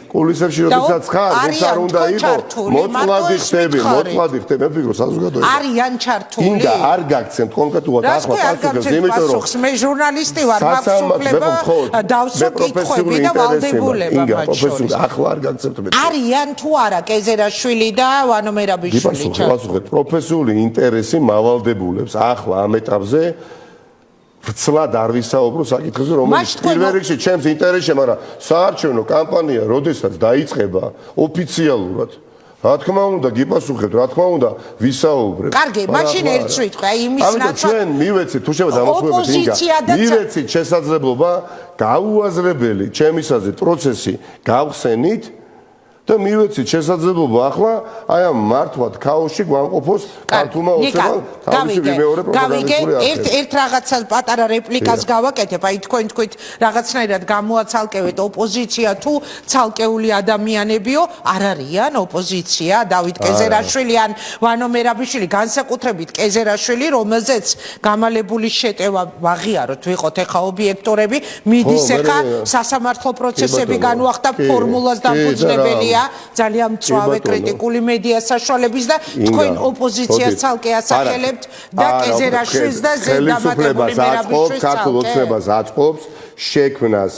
კულისებში, როდესაც ხარ, ვინც არ უნდა იყო, მოწმლადი ხდები, მე ვფიქრობ საზოგადოება. არიან ჩართული. ინდა არ გაგცემთ კონკრეტულად ახლა პასუხს, იმიტომ რომ მე ჟურნალისტი ვარ, მაქვს უფლება დავსვო კითხვები და ვალდებულება მათ შორის. ახლა არ გაგცემთ მე. არიან თუ არა კეზერაშვილი და ვანო მერაბიშვილი ჩართული. პროფესიული ინტერესი მავალდებულებს ახლა ამ ეტაპზე ვრცლად არ ვისაუბრო საკითხებზე, რომელიც პირველ რიგში ჩემს ინტერესში, მაგრამ საარჩევნო კამპანია, როდესაც დაიწყება ოფიციალურად, რა თქმა უნდა, გიპასუხებთ, რა თქმა უნდა, ვისაუბრებთ. კარგი, მაშინ ერთ სიტყვა, იმის ნაცვლად ჩვენ მივეცით, თუ შევა დამოწმებით ინგა. მივეცით შესაძლებლობა გაუაზრებელი ჩემის აზრით პროცესი გავხსენით და მივეცით შესაძლებლობა ახლა აი ამ მართვად ქაოსში გვამყოფოს ქართულმა ოცნებამ თავისი მეორე პროპაგანდისტული არხები. ერთ რაღაცას პატარა რეპლიკას გავაკეთებ, აი თქვენ თქვით რაღაცნაირად გამოაცალკევეთ ოპოზიცია თუ ცალკეული ადამიანებიო, არ არიან ოპოზიცია, დავით კეზერაშვილი ან ვანო მერაბიშვილი, განსაკუთრებით კეზერაშვილი, რომელზეც გამალებული შეტევა ვაღიაროთ, ვიყოთ ეხა ობიექტორები, მიდის ეხა სასამართლო პროცესები განუახდა ფორმულას დამფუძნებელი ძალიან მწვავე კრიტიკული მედია საშუალების და თქვენ ოპოზიციას ცალკე ასახელებთ და კეზერაშვილს და ზედამატებული მერაბიშვილს ქართულ ოცნებას აწყობს შექმნას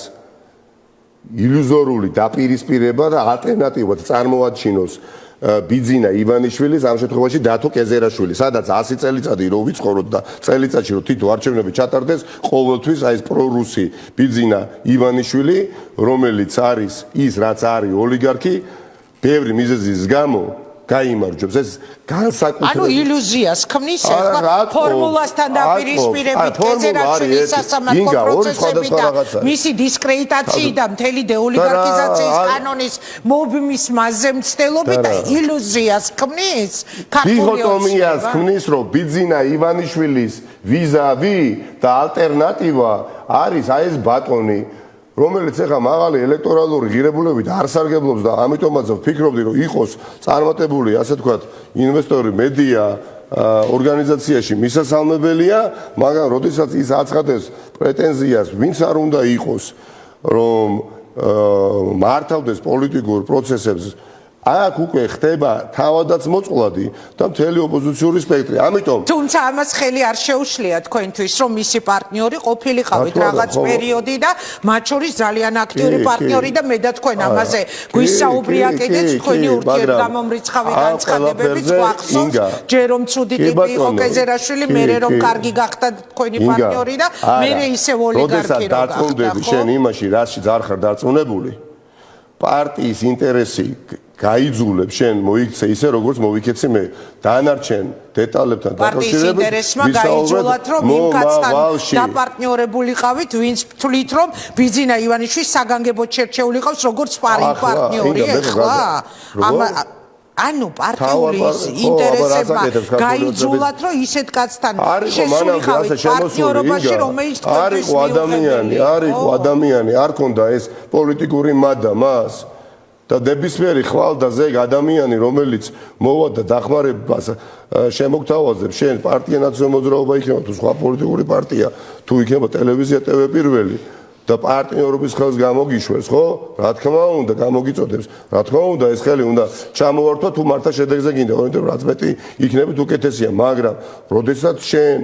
ილუზორული დაპირისპირება და ალტერნატივად წარმოაჩინოს ბიძინა ივანიშვილის ამ შემთხვევაში დათო კეზერაშვილი, სადაც 100 წელიწადი რო ვიცხოვროთ და წელიწადში რო თითო არჩევნები ჩატარდეს, ყოველთვის აი ეს პრორუსი ბიძინა ივანიშვილი, რომელიც არის ის, რაც არის ოლიგარქი, ბევრი მიზეზის გამო გაიმარჯვებს. ეს განსაკუთრებით ანუ ილუზიას ქმნის ახლა ფორმულასთან დაპირისპირებით კეზერაშვილის სასამართლო პროცესები და მისი დისკრედიტაციის და მთელი დეოლიგარქიზაციის კანონის მობმის მასზემცდელობით და ილუზიას ქმნის დიქოტომიას ქმნის, რომ ბიძინა ივანიშვილის ვიზავი და ალტერნატივა არის აი ეს ბატონი, რომელიც ახლა მაღალი ელექტორალური ღირებულებით არ სარგებლობს და ამიტომაც ვფიქრობდი, რომ იყოს წარმატებული, ასე ვთქვათ, ინვესტორი მედია ორგანიზაციაში მისასალმებელია, მაგრამ როდესაც ის აცხადებს პრეტენზიას, ვინც არ უნდა იყოს, რომ მართავდეს პოლიტიკურ პროცესებს, აქ უკვე ხდება თავადაც მოწყვლადი და მთელი ოპოზიციური სპექტრი. ამიტომ თუმცა ამას ხელი არ შეუშლია თქვენთვის, რომ მისი პარტნიორი ყოფილიყავით რაღაც პერიოდი და მათ შორის ძალიან აქტიური პარტნიორი და მე და თქვენ ამაზე გვისაუბრია კიდეც თქვენი ურთიერთგამომრიცხავი განცხადებებიც გვახსოვს, ჯერ რომ ცუდი ტიპი იყო კეზერაშვილი, მერე რომ კარგი გახდა თქვენი პარტნიორი და მერე ისევ ოლიგარქი რო გახდა. შენ იმაში რაშიც არ ხარ დარწმუნებული, პარტიის ინტერესი გაიძულებ შენ მოიქცე ისე როგორც მოვიქეცი მე დანარჩენ დეტალებთან დაკავშირებით ინტერესმა გაიძულათ რომ იმ კაცთან დაპარტნიორებულიყავით ვინც თვლით რომ ბიძინა ივანიშვილის საგანგებოდ შერჩეული ყავს როგორც პარტნიორი ახლა ანუ პარტიული ინტერესებმა გაიძულათ რომ ისეთ კაცთან შესულიყავით პარტნიორობაში რომელიც არის ადამიანი არ ქონდა ეს პოლიტიკური მადა მას და ნებისმიერი ხვალდაზე ადამიანი, რომელიც მოვა და დახმარებას შემოგთავაზებს, შენ პარტია ნაციონალური მოძრაობა იქნება თუ სხვა პოლიტიკური პარტია, თუ იქნება ტელევიზია TV პირველი და პარტნიორობის ხელს გამოგიშვებს, ხო? რა თქმა უნდა, გამოგიწოდებს. რა თქმა უნდა, ეს ხელი უნდა ჩამოვართვა თუ მართლა შედეგზე გინდა, იმიტომ რომ რაც მეტი იქნებით უკეთესია, მაგრამ როდესაც შენ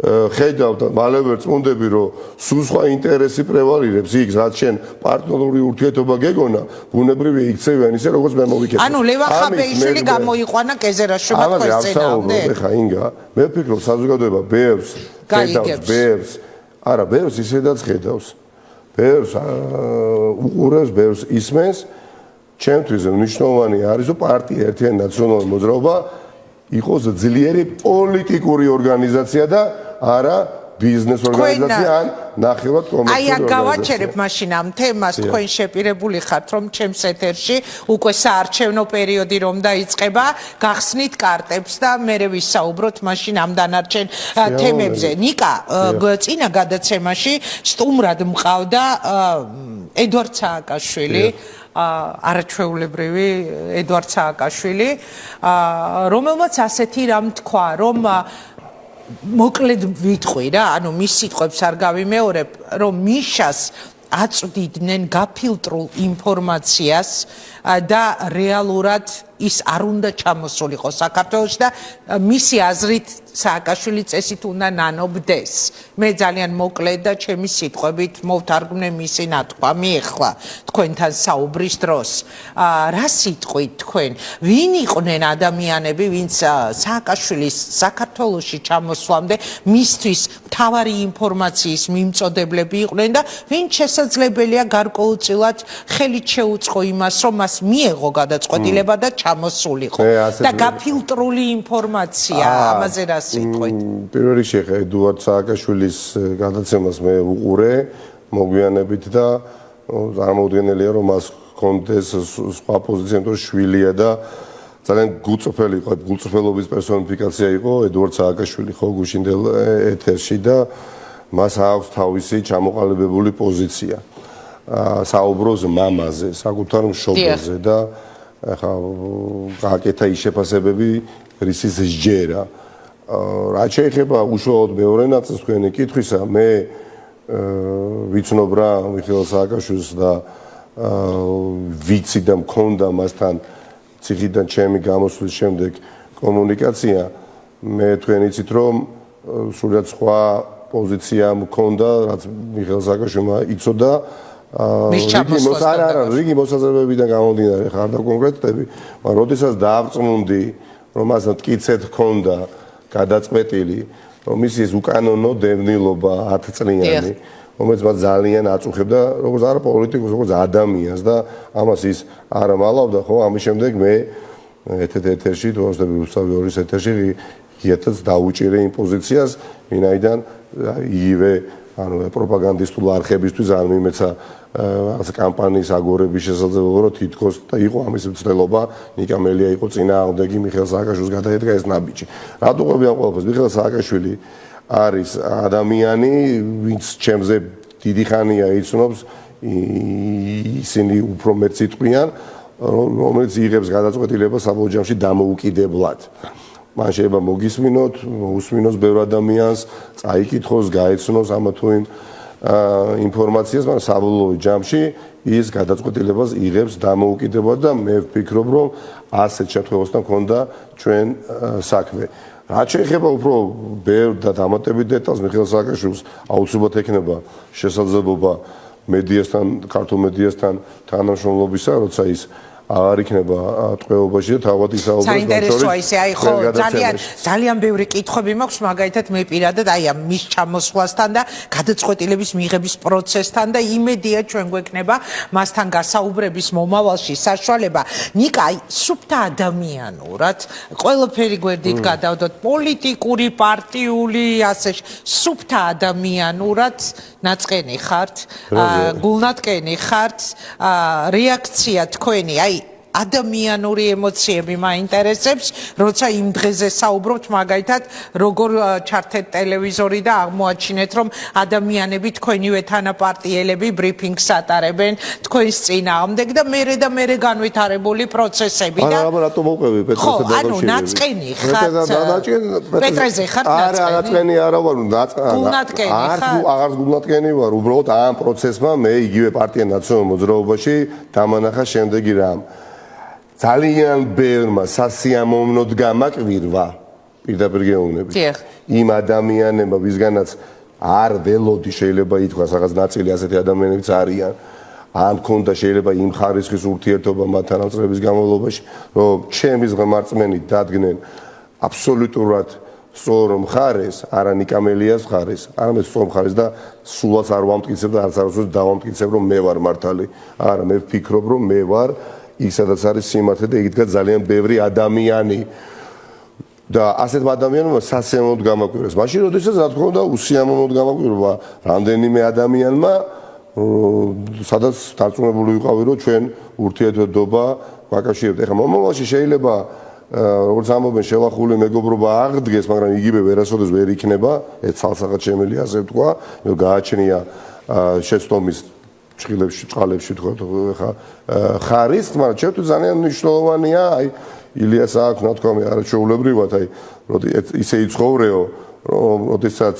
ხედავთ მალე ვერ წმუნდები რომ სულ სხვა ინტერესი პრევალირებს იქ რაც შენ პარტნიორული ურთიერთობა გეგონა ბუნებრივია იქცევიან ისე როგორც მე მოვიქცევ ანუ ლევან ხაბეიშვილი გამოიყვანა კეზერაშვილმა თქვენს წინააღმდეგ ეხა ინგა მე ვფიქრობ საზოგადოება ბერს ხედავს ბერს ისედაც ხედავს ბერს უყურებს ბერს ისმენს ჩემთვის მნიშვნელოვანი არის რომ პარტია ერთიანი ნაციონალური მოძრაობა იყოს ძლიერი პოლიტიკური ორგანიზაცია და არა ბიზნეს ორგანიზაცია ან ნახევრად კომერციული ორგანიზაცია. აი გავაჩერებ მაშინ ამ თემას თქვენ შეპირებული ხართ რომ ჩემს ეთერში უკვე საარჩევნო პერიოდი რომ დაიწყება გახსნით კარტებს და მერე ვისაუბროთ მაშინ ამ დანარჩენ თემებზე. ნიკა წინა გადაცემაში სტუმრად მყავდა ედვარდ სააკაშვილი არაჩვეულებრივი ედვარდ სააკაშვილი რომელმაც ასეთი რამ თქვა რომ მოკლედ ვიტყვი რა ანუ მის სიტყვებს არ გავიმეორებ რომ მიშას აწვდიდნენ გაფილტრულ ინფორმაციას და რეალურად ის არ უნდა ჩამოსულიყო საქართველოში და მისი აზრით სააკაშვილი წესით უნდა ნანობდეს. მე ძალიან მოკლედ და ჩემი სიტყვებით მოვთარგმნე მისი ნათქვამი ახლა თქვენთან საუბრის დროს. რა სიტყვით თქვენ? ვინ იყვნენ ადამიანები, ვინც სააკაშვილის საქართველოში ჩამოსვლამდე მისთვის მთავარი ინფორმაციის მიმწოდებლები იყვნენ და ვინ შესაძლებელია გარკვეულწილად ხელით შეუწყო იმას, რომ მას მიეღო გადაწყვეტილება და მოსულიყო და გაფილტრული ინფორმაცია ამაზე რა სიტყვით პირველ რიგში ხა ედუარდ სააკაშვილის გადაცემას მე უყურე მოგვიანებით და წარმოუდგენელია რომ მას კონდეს სხვა პოზიცია იმიტომ შვილია და ძალიან გულწრფელი იყო გულწრფელობის პერსონიფიკაცია იყო ედუარდ სააკაშვილი ხო გუშინდელ ეთერში და მას აქვს თავისი ჩამოყალიბებული პოზიცია საუბრობს მამაზე საკუთარ მშობელზე და ახლა გააკეთა ის შეფასებები რისის სჯერა რაც შეეხება უშუალოდ მეორე ნაწილს თქვენი კითხვისა მე ვიცნობ რა მიხეილ სააკაშვილს და ვიცი და მქონდა მასთან ციხიდან ჩემი გამოსვლის შემდეგ კომუნიკაცია მე თქვენ იცით რომ სულად სხვა პოზიცია მქონდა რაც მიხეილ სააკაშვილმა იცოდა რიგი მოსაზრებებიდან გამომდინარე ხარ და კონკრეტები, მაგრამ როდესაც დაავწმუნდი, რომ მას მტკიცედ ჰქონდა გადაწყვეტილი, რომ ის უკანონო დევნილობა 10 წლიანი, რომელიც მას ძალიან აწუხებდა, როგორც არა პოლიტიკოს, როგორც ადამიანს და ამას ის არ ამალავდა, ხო, ამის შემდეგ მე ეთერში, თორსტები უსავიორის ეთერში ღიათაც დაუჭირე იმ პოზიციას, ვინაიდან იგივე ანუ პროპაგანდისტულ არხებისთვის არ მიმეცა რაღაც კამპანიის აგორების შესაძლებლობა რომ თითქოს და იყო ამის მცდელობა ნიკა მელია იყო წინააღმდეგი მიხეილ სააკაშვილს გადაედგა ეს ნაბიჯი. რატო ყვები ამ ყველაფერს? მიხეილ სააკაშვილი არის ადამიანი, ვინც ჩემზე დიდი ხანია იცნობს, ისინი უფრო მეტ სიტყვიან, რომელიც იღებს გადაწყვეტილებას საბოლოო ჯამში დამოუკიდებლად. მან შეიძლება მოგისმინოთ, უსმინოს ბევრ ადამიანს, წაიკითხოს, გაეცნოს ამა თუ იმ ინფორმაციას, მაგრამ საბოლოო ჯამში ის გადაწყვეტილებას იღებს დამოუკიდებლად და მე ვფიქრობ, რომ ასეთ შემთხვევასთან ქონდა ჩვენ საქმე. რაც შეეხება უფრო ბევრ და დამატებით დეტალს, მიხეილ სააკაშვილს აუცილებლად ექნება შესაძლებლობა მედიასთან, ქართულ მედიასთან თანამშრომლობისა, როცა ის არ იქნება ტყვეობაში და თავად ისაუბრებს საინტერესოა ისე აი ხო ძალიან ბევრი კითხვები მაქვს მაგალითად მე პირადად აი ამ მის ჩამოსვლასთან და გადაწყვეტილების მიღების პროცესთან და იმედია ჩვენ გვექნება მასთან გასაუბრების მომავალში საშუალება ნიკა აი სუფთა ადამიანურად ყველაფერი გვერდით გადავდოთ პოლიტიკური პარტიული ასე სუფთა ადამიანურად ნაწყენი ხართ გულნატკენი ხართ რეაქცია თქვენი აი ადამიანური ემოციები მაინტერესებს, როცა იმ დღეზე საუბრობთ, მაგალითად, როგორ ჩართეთ ტელევიზორი და აღმოაჩინეთ, რომ ადამიანები თქვენივე თანაპარტიელები ბრიფინგს ატარებენ თქვენს წინააღმდეგ და მერე განვითარებული პროცესები და არა, რატომ მოყვები პეტრესთან დაკავშირებით? ხო, ანუ ნაწყენი ხართ. პეტრეზე ხართ ნაწყენი? არა, ნაწყენი არა ვარ, აღარ გულნატკენი ვარ, უბრალოდ ამ პროცესმა მე იგივე პარტია ნაციონალურ მოძრაობაში დამანახა შემდეგი რამ. ძალიან ბევრმა სასიამოვნოდ გამაკვირვა პირდაპირ გეუბნებით. დიახ. იმ ადამიანებმა, ვისგანაც არ ველოდი შეიძლება ითქვას, რაღაც ნაწილი ასეთი ადამიანებიც არიან. ან ქონდა შეიძლება იმ ხარისხის ურთიერთობა მათთან ამ წლების განმავლობაში, რომ ჩემის ღმერთმენი დადგნენ აბსოლუტურად სწორ მხარეს, არა ნიკამელიას მხარეს, არამედ სწორ მხარეს და სულაც არ ვამტკიცებ და არც არასოდეს დავამტკიცებ, რომ მე ვარ მართალი. არა, მე ვფიქრობ, რომ მე ვარ იქ, სადაც არის სიმართლე და იქ დგას ძალიან ბევრი ადამიანი. და ასეთმა ადამიანებმა სასიამოვნოდ გამაკვირვეს. მაშინ, როდესაც რა თქმა უნდა, უსიამოვნოდ გამაკვირვა რამდენიმე ადამიანმა, სადაც დარწმუნებული ვიყავი, რომ ჩვენ ურთიერთობა ვაკავშირებთ. ეხლა მომავალში შეიძლება როგორც ამბობენ, შელახული მეგობრობა აღდგეს, მაგრამ იგივე ვერასოდეს ვერ იქნება, ეს ცალსახად შემიძლია ასე ვთქვა, რომ გააჩნია შეცდომის წყალებში თქვა ხა ხარისხს, მაგრამ ჩემთვის ძალიან მნიშვნელოვანია, აი ილიას აქვს ნათქვამი არაჩვეულებრივად, აი ისე იცხოვრეო, რომ როდესაც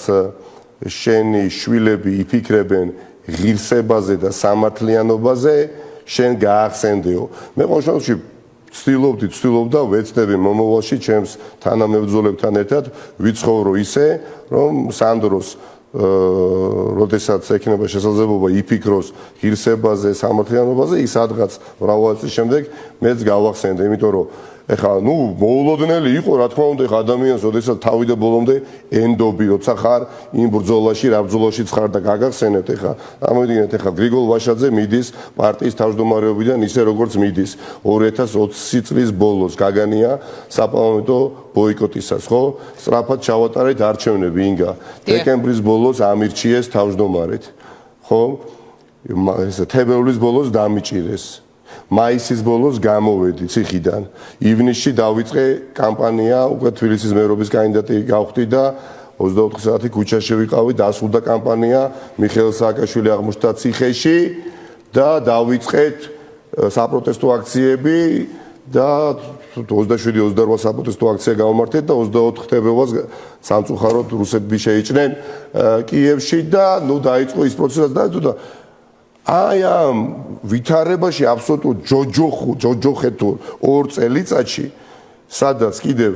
შენი შვილები იფიქრებენ ღირსებაზე და სამართლიანობაზე, შენ გაახსენდეო. მე ყოველ შემთხვევაში ვცდილობდა ვეცდები მომავალში ჩემს თანამებრძოლებთან ერთად ვიცხოვრო ისე, რომ სანდროს როდესაც ექნება შესაძლებლობა იფიქროს ღირსებაზე, სამართლიანობაზე, ის სადღაც მრავალი წლის შემდეგ მეც გავახსენდე, იმიტომ რომ ეხლა მოულოდნელი იყო, რა თქმა უნდა, ეხლა ადამიანს, როდესაც თავი და ბოლომდე ენდობი, როცა ხარ იმ ბრძოლაში, რა ბრძოლაშიც ხარ და გაგახსენებთ, ეხლა ამოვიდგინეთ, ეხლა გრიგოლ ვაშაძე მიდის პარტიის თავმჯდომარეობიდან ისე როგორც მიდის 2020 წლის ბოლოს გაგანია საპარლამენტო ბოიკოტისას, ხო? სწრაფად ჩავატარეთ არჩევნები ინგა. დეკემბრის ბოლოს ამირჩიეს თავმჯდომარედ, ხო? ესე თებერვლის ბოლოს დამიჭირეს. მაისის ბოლოს გამოვედი ციხიდან. ივნისში დავიწყე კამპანია, უკვე თბილისის მერობის კანდიდატი გავხდი და 24 საათი ქუჩაში ვიყავი, დასრულდა კამპანია, მიხეილ სააკაშვილი აღმოჩნდა ციხეში და დავიწყეთ საპროტესტო აქციები და 27-28 საპროტესტო აქცია გავმართეთ და 24 ხდებელს სამწუხაროდ რუსები შეიჭრნენ კიევში და დაიწყო ის პროცესი და აი ამ ვითარებაში აბსოლუტურად ჯოჯოხეთურ 2 წელიწადში, სადაც კიდევ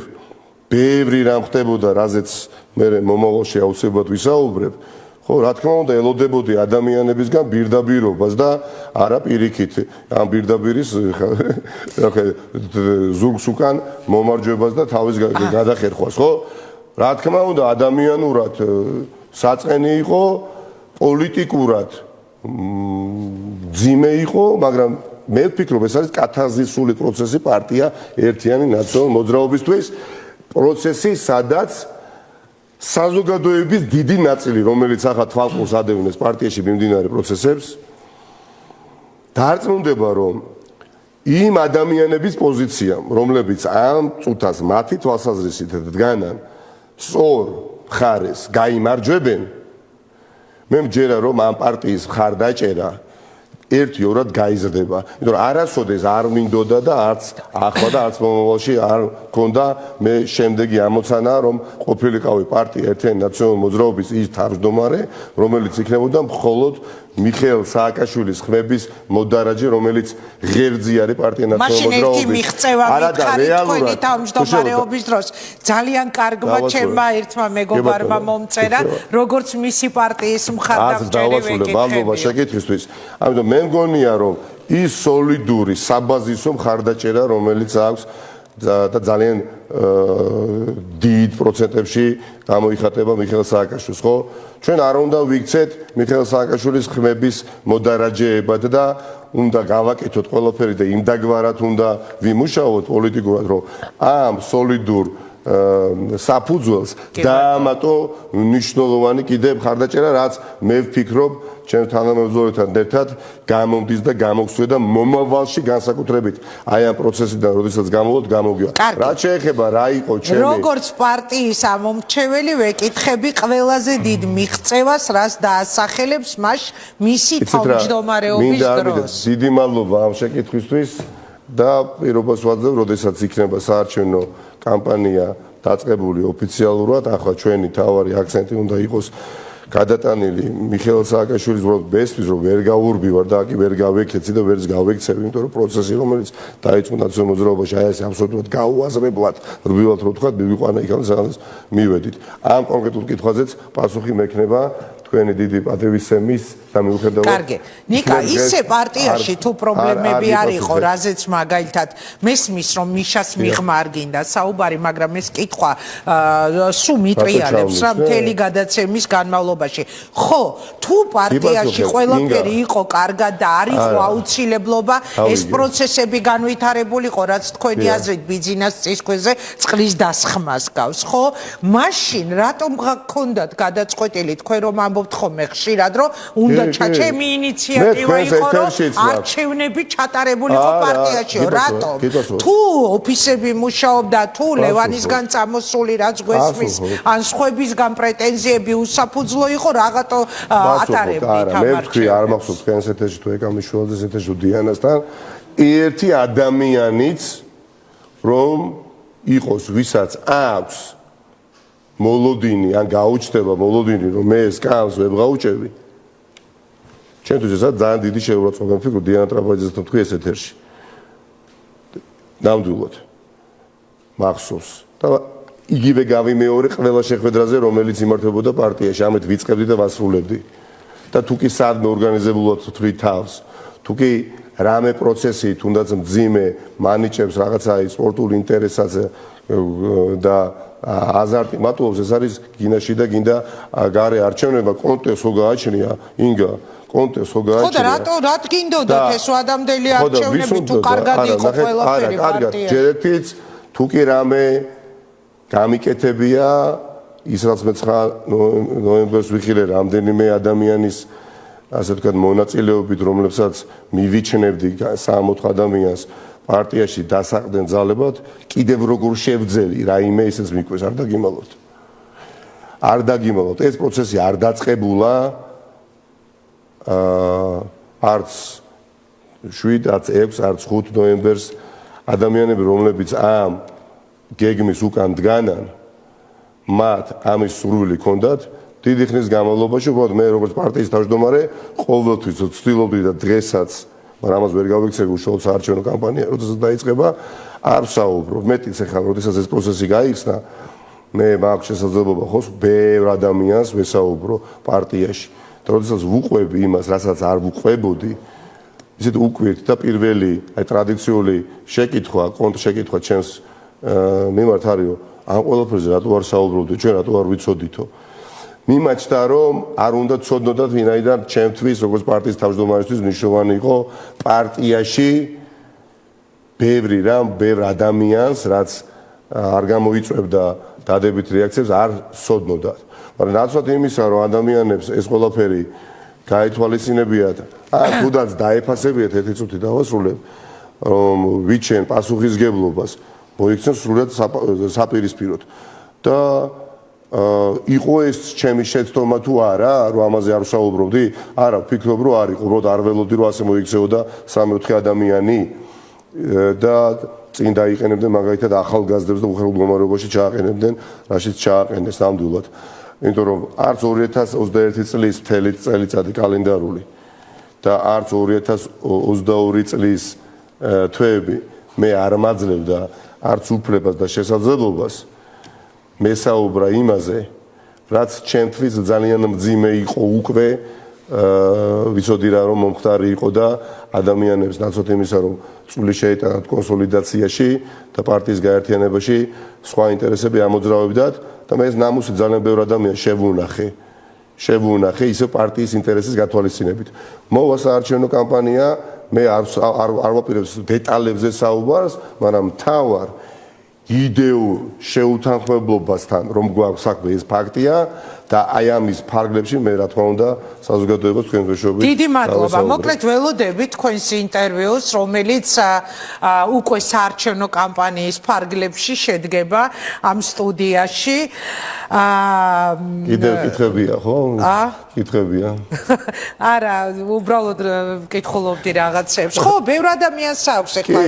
ბევრი რამ ხდებოდა, რაზეც მე მომავალში აუცილებლად ვისაუბრებ, ხო, რა თქმა უნდა, ელოდებოდი ადამიანებისგან პირდაპირობას და არა პირიქით, ამ პირდაპირის ზურგს უკან მომარჯვებას და თავის გადახერხვას, ხო? რა თქმა უნდა, ადამიანურად საწყენი იყო, პოლიტიკურად ძიმე იყო, მაგრამ მე ვფიქრობ, ეს არის კათარზისული პროცესი პარტია ერთიანი ნაციონალური მოძრაობისთვის, პროცესი, სადაც საზოგადოების დიდი ნაწილი, რომელიც ახლა თვალყურს ადევნეს პარტიაში მიმდინარე პროცესებს, დარწმუნდება, რომ იმ ადამიანების პოზიციამ, რომლებიც ამ წუთას მათი თვალსაზრისით დგანან სწორ მხარეს გაიმარჯვებენ, მე მჯერა რომ ამ პარტიის მხარდაჭერა ერთ-ორად გაიზრდება. იმიტომ რომ არასოდეს არ მინდოდა და არც ახლა და არც მომავალში არ მქონდა მე შემდეგი ამოცანა, რომ ყოფილიყავი პარტია ერთიანი ნაციონალური მოძრაობის ის თავმჯდომარე, რომელიც იქნებოდა მხოლოდ მიხეილ სააკაშვილის ხმების მოდარაჯე, რომელიც ღერძი არის პარტია ნაციონალური მოძრაობის. მაშინ ერთი მიღწევა მითხარით თქვენი თავმჯდომარეობის დროს ძალიან კარგმა ჩემმა ერთმა მეგობარმა მომწერა, როგორც მისი პარტიის მხარდამჭერი ვეკითხები. მადლობა შეკითხვისთვის. ამიტომ მე მგონია, რომ ის სოლიდური საბაზისო მხარდაჭერა, რომელიც აქვს და ძალიან დიდ პროცენტებში გამოიხატება მიხეილ სააკაშვილს, ხო? ჩვენ არ უნდა ვიქცეთ მიხეილ სააკაშვილის ხმების მოდარაჯეებად და უნდა გავაკეთოთ ყველაფერი და იმდაგვარად უნდა ვიმუშაოთ პოლიტიკურად, რომ ამ სოლიდურ საფუძველს დაამატო მნიშვნელოვანი კიდევ მხარდაჭერა, რაც მე ვფიქრობ ჩემს თანამებრძოლებთან ერთად გამომდის და გამოგცვე და მომავალში განსაკუთრებით აი ამ პროცესიდან როდესაც გამოვიდ გამოგია. რაც შეეხება რა იყო ჩემი როგორც პარტიის ამომრჩეველი ვეკითხები ყველაზე დიდ მიღწევას, რაც დაასახელებს მას მისი თავმჯდომარეობის დროს. დიდი მადლობა ამ შეკითხვისთვის და პირობას ვაძლევ, როდესაც იქნება საარჩევნო კამპანია დაწყებული ოფიციალურად, ახლა ჩვენი თავარი აქცენტი უნდა იყოს გადატანილი მიხეილ სააკაშვილის უბრალოდ ბესთვის რომ ვერ გაურბივარ და აქ ვერ გავეკეცი და ვერც გავექცევი, იმიტომ რომ პროცესი რომელიც დაიწყო ნაციონალურ მოძრაობაში აი ეს აბსოლუტურად გაუაზრებლად რბილად რო ვთქვათ, მივიყვანა იქამდე სადაც მივედით. ამ კონკრეტულ კითხვაზეც პასუხი მექნება თქვენი დიდი პატრიოტიზმის და მიუხედავად კარგი. ნიკა, ისე პარტიაში თუ პრობლემები არ იყო, რაზეც მაგალითად მესმის რომ მიშას მიღმარგინდა საუბარი, მაგრამ ეს კითხვა სულ მიტრიალებს რა მთელი გადაცემის განმავლობაში. ხო, თუ პარტიაში ყველაფერი იყო კარგად და არ იყო აუცილებლობა, ეს პროცესები განვითარებულიყო, რაც თქვენი აზრით ბიძინას წისქვეზე წყლის დასხმას გავს, ხო? მაშინ რატომ გქონდათ გადაწყვეტილი თქვენ რომ ამბობთ ხოლმე ხშირად რომ უნდა ჩემი ინიციატივა იყო რომ არჩევნები ჩატარებულიყო პარტიაშიო, რატომ? თუ ოფისები მუშაობდა, თუ ლევანისგან წამოსული რაც გვესმის, ან სხვებისგან პრეტენზიები უსაფუძვლო იყო, რაღაცო ატარებდით ამ არჩევნებს. მე ვთქვი, არ მახსოვს თქვენს ეთერში თუ ეკამიშვილაძეს ეთერში თუ დიანასთან, ერთი ადამიანიც რომ იყოს, ვისაც აქვს მოლოდინი, ან გაუჩნდება მოლოდინი, რომ მე ეს კანს ვერ გავუჭები. ჩემთვის ეს ძალიან დიდი შეურაცხყოფა მფიქრო დიანა ტრაპაძიძესთან თქვი ეს ეთერში. ნამდვილად. მახსოვს. და იგივე გავიმეორე ყველა შეხვედრაზე, რომელიც იმართებოდა პარტიაში, ამით ვიწყებდი და ვასრულებდი. და თუ კი სადმე ორგანიზებულად თვრი თავს, თუ კი რამე პროცესი თუნდაც მძიმე მანიჭებს რაღაცა სპორტული ინტერესაზე და აზარტი მატულობს, ეს არის გინაში და გინდა გარე არჩევნება კონტეს ხო გააჩნია ინგა კონტეს ხო გააჩნია. ხო და რა გინდოდათ ეს ადამიანელი არჩევნები თუ კარგად იყო ყველაფერი პარტიაში. ჯერეთიც თუ კი რამე გამიკეთებია ის რაც მე 9 ნოემბერს ვიხილე რამდენიმე ადამიანის ასე ვთქვათ მონაწილეობით, რომლებსაც მივიჩნევდი 64 ადამიანს პარტიაში დასაყრდენ ძალებად, კიდევ როგორ შევძელი რაიმე ისიც მიკვეს, არ დაგიმალოთ. არ დაგიმალოთ, ეს პროცესი არ დაწყებულა არც 7, არც 6, არც 5 ნოემბერს ადამიანები, რომლებიც ამ გეგმის უკან დგანან, მათ ამის სურვილი ჰქონდათ დიდი ხნის განმავლობაში, უბრალოდ მე როგორც პარტიის თავმჯდომარე ყოველთვის ვცდილობდი და დღესაც, მაგრამ ამას ვერ გავიქცევი უშუალოდ საარჩევნო კამპანია, როდესაც დაიწყება, არ ვსაუბრობ. მეტიც ახლა, როდესაც ეს პროცესი გაიხსნა, მე მაქვს შესაძლებლობა ხოს ბევრ ადამიანს ვესაუბრო პარტიაში. და როდესაც ვუყვები იმას, რასაც არ ვუყვებოდი, ისეთ უკვირთ და პირველი, აი ტრადიციული შეკითხვა, კონტრშეკითხვა ჩემს მიმართ არისო, ამ ყველაფერზე რატო არ საუბრობდით, ჩვენ რატო არ ვიცოდითო? მიმაჩნდა რომ არ უნდა ცოდნოდათ ვინაიდან ჩემთვის როგორც პარტიის თავმჯდომარისთვის მნიშვნელოვანი იყო პარტიაში ბევრ ადამიანს რაც არ გამოიწვევდა დადებით რეაქციებს არ ცოდნოდათ. მაგრამ ნაცვლად იმისა რომ ადამიანებს ეს ყველაფერი გაითვალისწინებიათ, თუნდაც დაეფასებიათ ერთი წუთი დავასრულებ, რომ ვიჩენ პასუხისგებლობას მოიქცნენ სრულად საპირისპიროდ და იყო ეს ჩემი შეცდომა თუ არა, რომ ამაზე არ ვსაუბრობდი? არა, ვფიქრობ, რომ არ იყო, უბრალოდ არ ველოდი, რომ ასე მოიქცეოდა 3-4 ადამიანი და წინ დაიყენებდნენ მაგალითად ახალგაზრდებს და უხერხულ მდგომარეობაში ჩააყენებდნენ, რაშიც ჩააყენეს ნამდვილად. იმიტომ რომ არც 2021 წლის მთელი წელიწადი კალენდარული და არც 2022 წლის თვეები მე არ მაძლევდა არც უფლებას და შესაძლებლობას მესაუბრა იმაზე, რაც ჩემთვის ძალიან მძიმე იყო უკვე, ვიცოდი რა რომ მომხდარი იყო და ადამიანებს ნაცვლად იმისა, რომ წვლილი შეიტანათ კონსოლიდაციაში და პარტიის გაერთიანებაში სხვა ინტერესები ამოძრავებდათ და მე ეს ნამუსი ძალიან ბევრ ადამიანს შევუნახე ისე პარტიის ინტერესის გათვალისწინებით. მოვა საარჩევნო კამპანია, მე არ ვაპირებს დეტალებზე საუბარს, მაგრამ მთავარ იდეურ შეუთანხმებლობასთან რომ გვაქვს საქმე ეს ფაქტია და აი ამის ფარგლებში მე რა თქმა უნდა საზოგადოებას თქვენ მეშვეობით დიდი მადლობა. მოკლედ ველოდებით თქვენს ინტერვიუს, რომელიც უკვე საარჩევნო კამპანიის ფარგლებში შედგება ამ სტუდიაში. კიდევ კითხვებია, ხო? კითხვებია. არა, უბრალოდ ვკითხულობდი რაღაცებს. ხო, ბევრ ადამიანს აქვს ახლა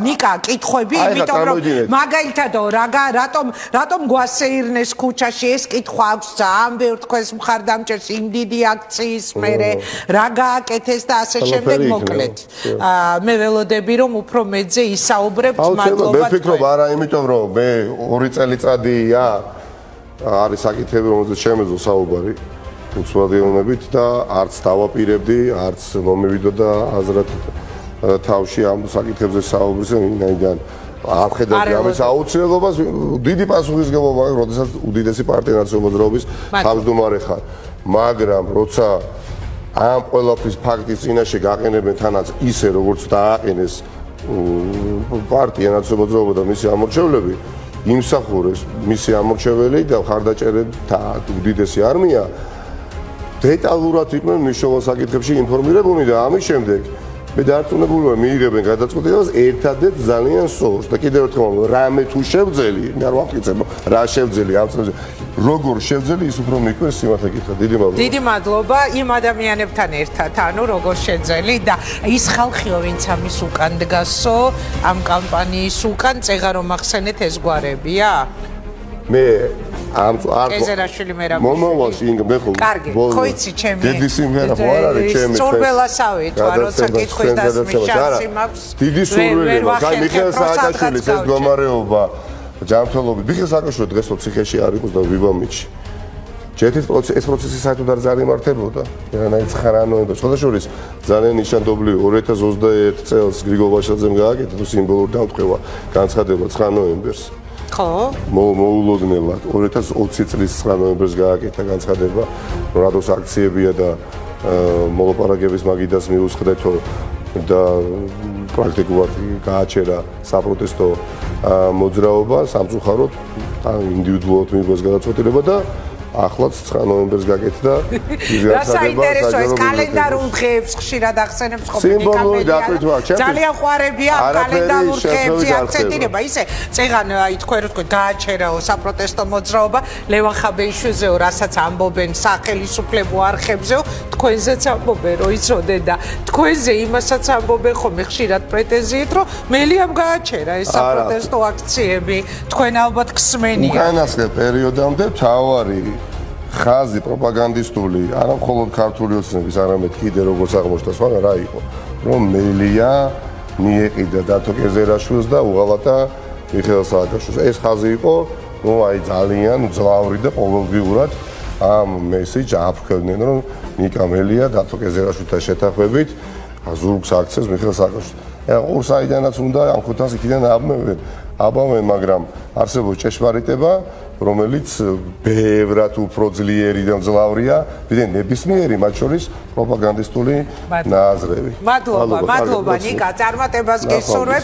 ნიკა კითხვები, იმიტომ რომ მაგალითად რატომ გვასეირნეს ქუჩაში ეს კითხვა აქვს ძალიან ბევრ თქვენს მხარდამჭერს იმ დიდი აქციის მერე რა გააკეთეს და ასე შემდეგ მოკლედ მე ველოდები რომ უფრო მეძე ისაუბრებთ მადლობა მე ვფიქრობ არა იმიტომ რომ მე 2 წელიწადია არის საკითხები რომელზეც შემეძლო საუბარი უცვლადიანობით და არც დავაპირებდი არც მომივიდოდა აზრად თავში ამ საკითხებზე საუბრის ვინაიდან არ ხედავდი ამის აუცილებლობას დიდი პასუხისმგებლობა აქვს როდესაც უდიდესი პარტია ნაციონალური მოძრაობის თავმჯდომარე ხარ მაგრამ როცა ამ ყველაფრის ფაქტის წინაშე გაყენებენ თანაც ისე როგორც დააყენეს პარტია ნაციონალური მოძრაობა და მისი ამორჩევლები იმსახურეს მისი ამორჩეველი და მხარდაჭერებთა უდიდესი არმია დეტალურად იყვნენ მნიშვნელოვან საკითხებში ინფორმირებული და ამის შემდეგ მე დარწმუნებული ვარ მიიღებენ გადაწყვეტილებას ერთადერთ ძალიან სორს და კიდევ ერთხელ რამე თუ შევძელი მე არ ვამტკიცებ რა შევძელი ამ წელს როგორ შევძელი ის უფრო მიკვეს სიმართლე გითხრა დიდი მადლობა იმ ადამიანებთან ერთად ანუ როგორ შეძელი და ის ხალხიო ვინც ამის უკან დგასო ამ კამპანიის უკან წეღა რომ ახსენეთ ეს გვარებია მე ამ ეზერაშვილი მერაბ მომავალში მე ხო ხოიცი ჩემი დიდი სიმღერა ხო არ არის ჩემი სურველასავი თუ არ როცა კითხვის დასმის შანსი მაქვს დიდი სურვილი მაქვს აი მიხეილ სააკაშვილის ეს მდგომარეობა ჯანმრთელობით მიხეილ სააკაშვილი დღეს ციხეში არ იყოს და ვიბამიჩი ეს პროცესი საერთოდ არ ზარიმართებოდა რანაირ 9 ნოემბერს შესაძლოა ძალიან ნიშანდობლივი 2021 წელს გრიგოლ ვაშაძემ გააკეთა თუ სიმბოლური დამტყევა განცხადება 9 ნოემბერს ხო მოულოდნელად 2020 წლის 9 ნოემბერს გააკეთა განცხადება რადოს აქციებია და მოლაპარაკების მაგიდას მიუსხდეთო და პრაქტიკულად გააჩერა საპროტესტო მოძრაობა სამწუხაროდ ინდივიდუალურად მიიღეს გადაწყვეტილება და ახლაც 9 ნოემბერს გაკეთდა რა საინტერესო ეს კალენდარულ დღეებს ხშირად ახსენებს ყოფილი ძალიან ყვარებია კალენდარულ დღეებში აქცენტირება ისე წეღან აი თქვენ რო თქვენ გააჩერაო საპროტესტო მოძრაობა ლევან ხაბეიშვილზეო რასაც ამბობენ სახელმწიფო არხებზეო თქვენზეც ამბობენ რომ იცოდე და თქვენზე იმასაც ამბობენ ხომ ხშირად პრეტენზიით რომ მელიამ გააჩერა ეს საპროტესტო აქციები თქვენ ალბათ გსმენია უკანასკნელ პერიოდამდე თავარი ხაზი პროპაგანდისტული არა მხოლოდ ქართული ოცნების არამედ კიდე როგორც აღმოჩნდა სხვა რა იყო რომ მელია მიეყიდა დათო კეზერაშვილს და უღალატა მიხეილ სააკაშვილს ეს ხაზი იყო რომ აი ძალიან ძლავრი და ყოველდღიურად ამ მესეჯს აფრქვევდნენ რომ ნიკა მელია დათო კეზერაშვილთან შეთანხმებით ზურგს აქცევს მიხეილ სააკაშვილს ყურსაიდანაც უნდა ამ ხუთას იქიდან აბამენ მაგრამ არსებობს ჭეშმარიტება რომელიც ბევრად უფრო ძლიერი და მძლავრია ვიდრე ნებისმიერი მათ შორის პროპაგანდისტული ნაზრები მადლობა ნიკა წარმატებას გესურვებ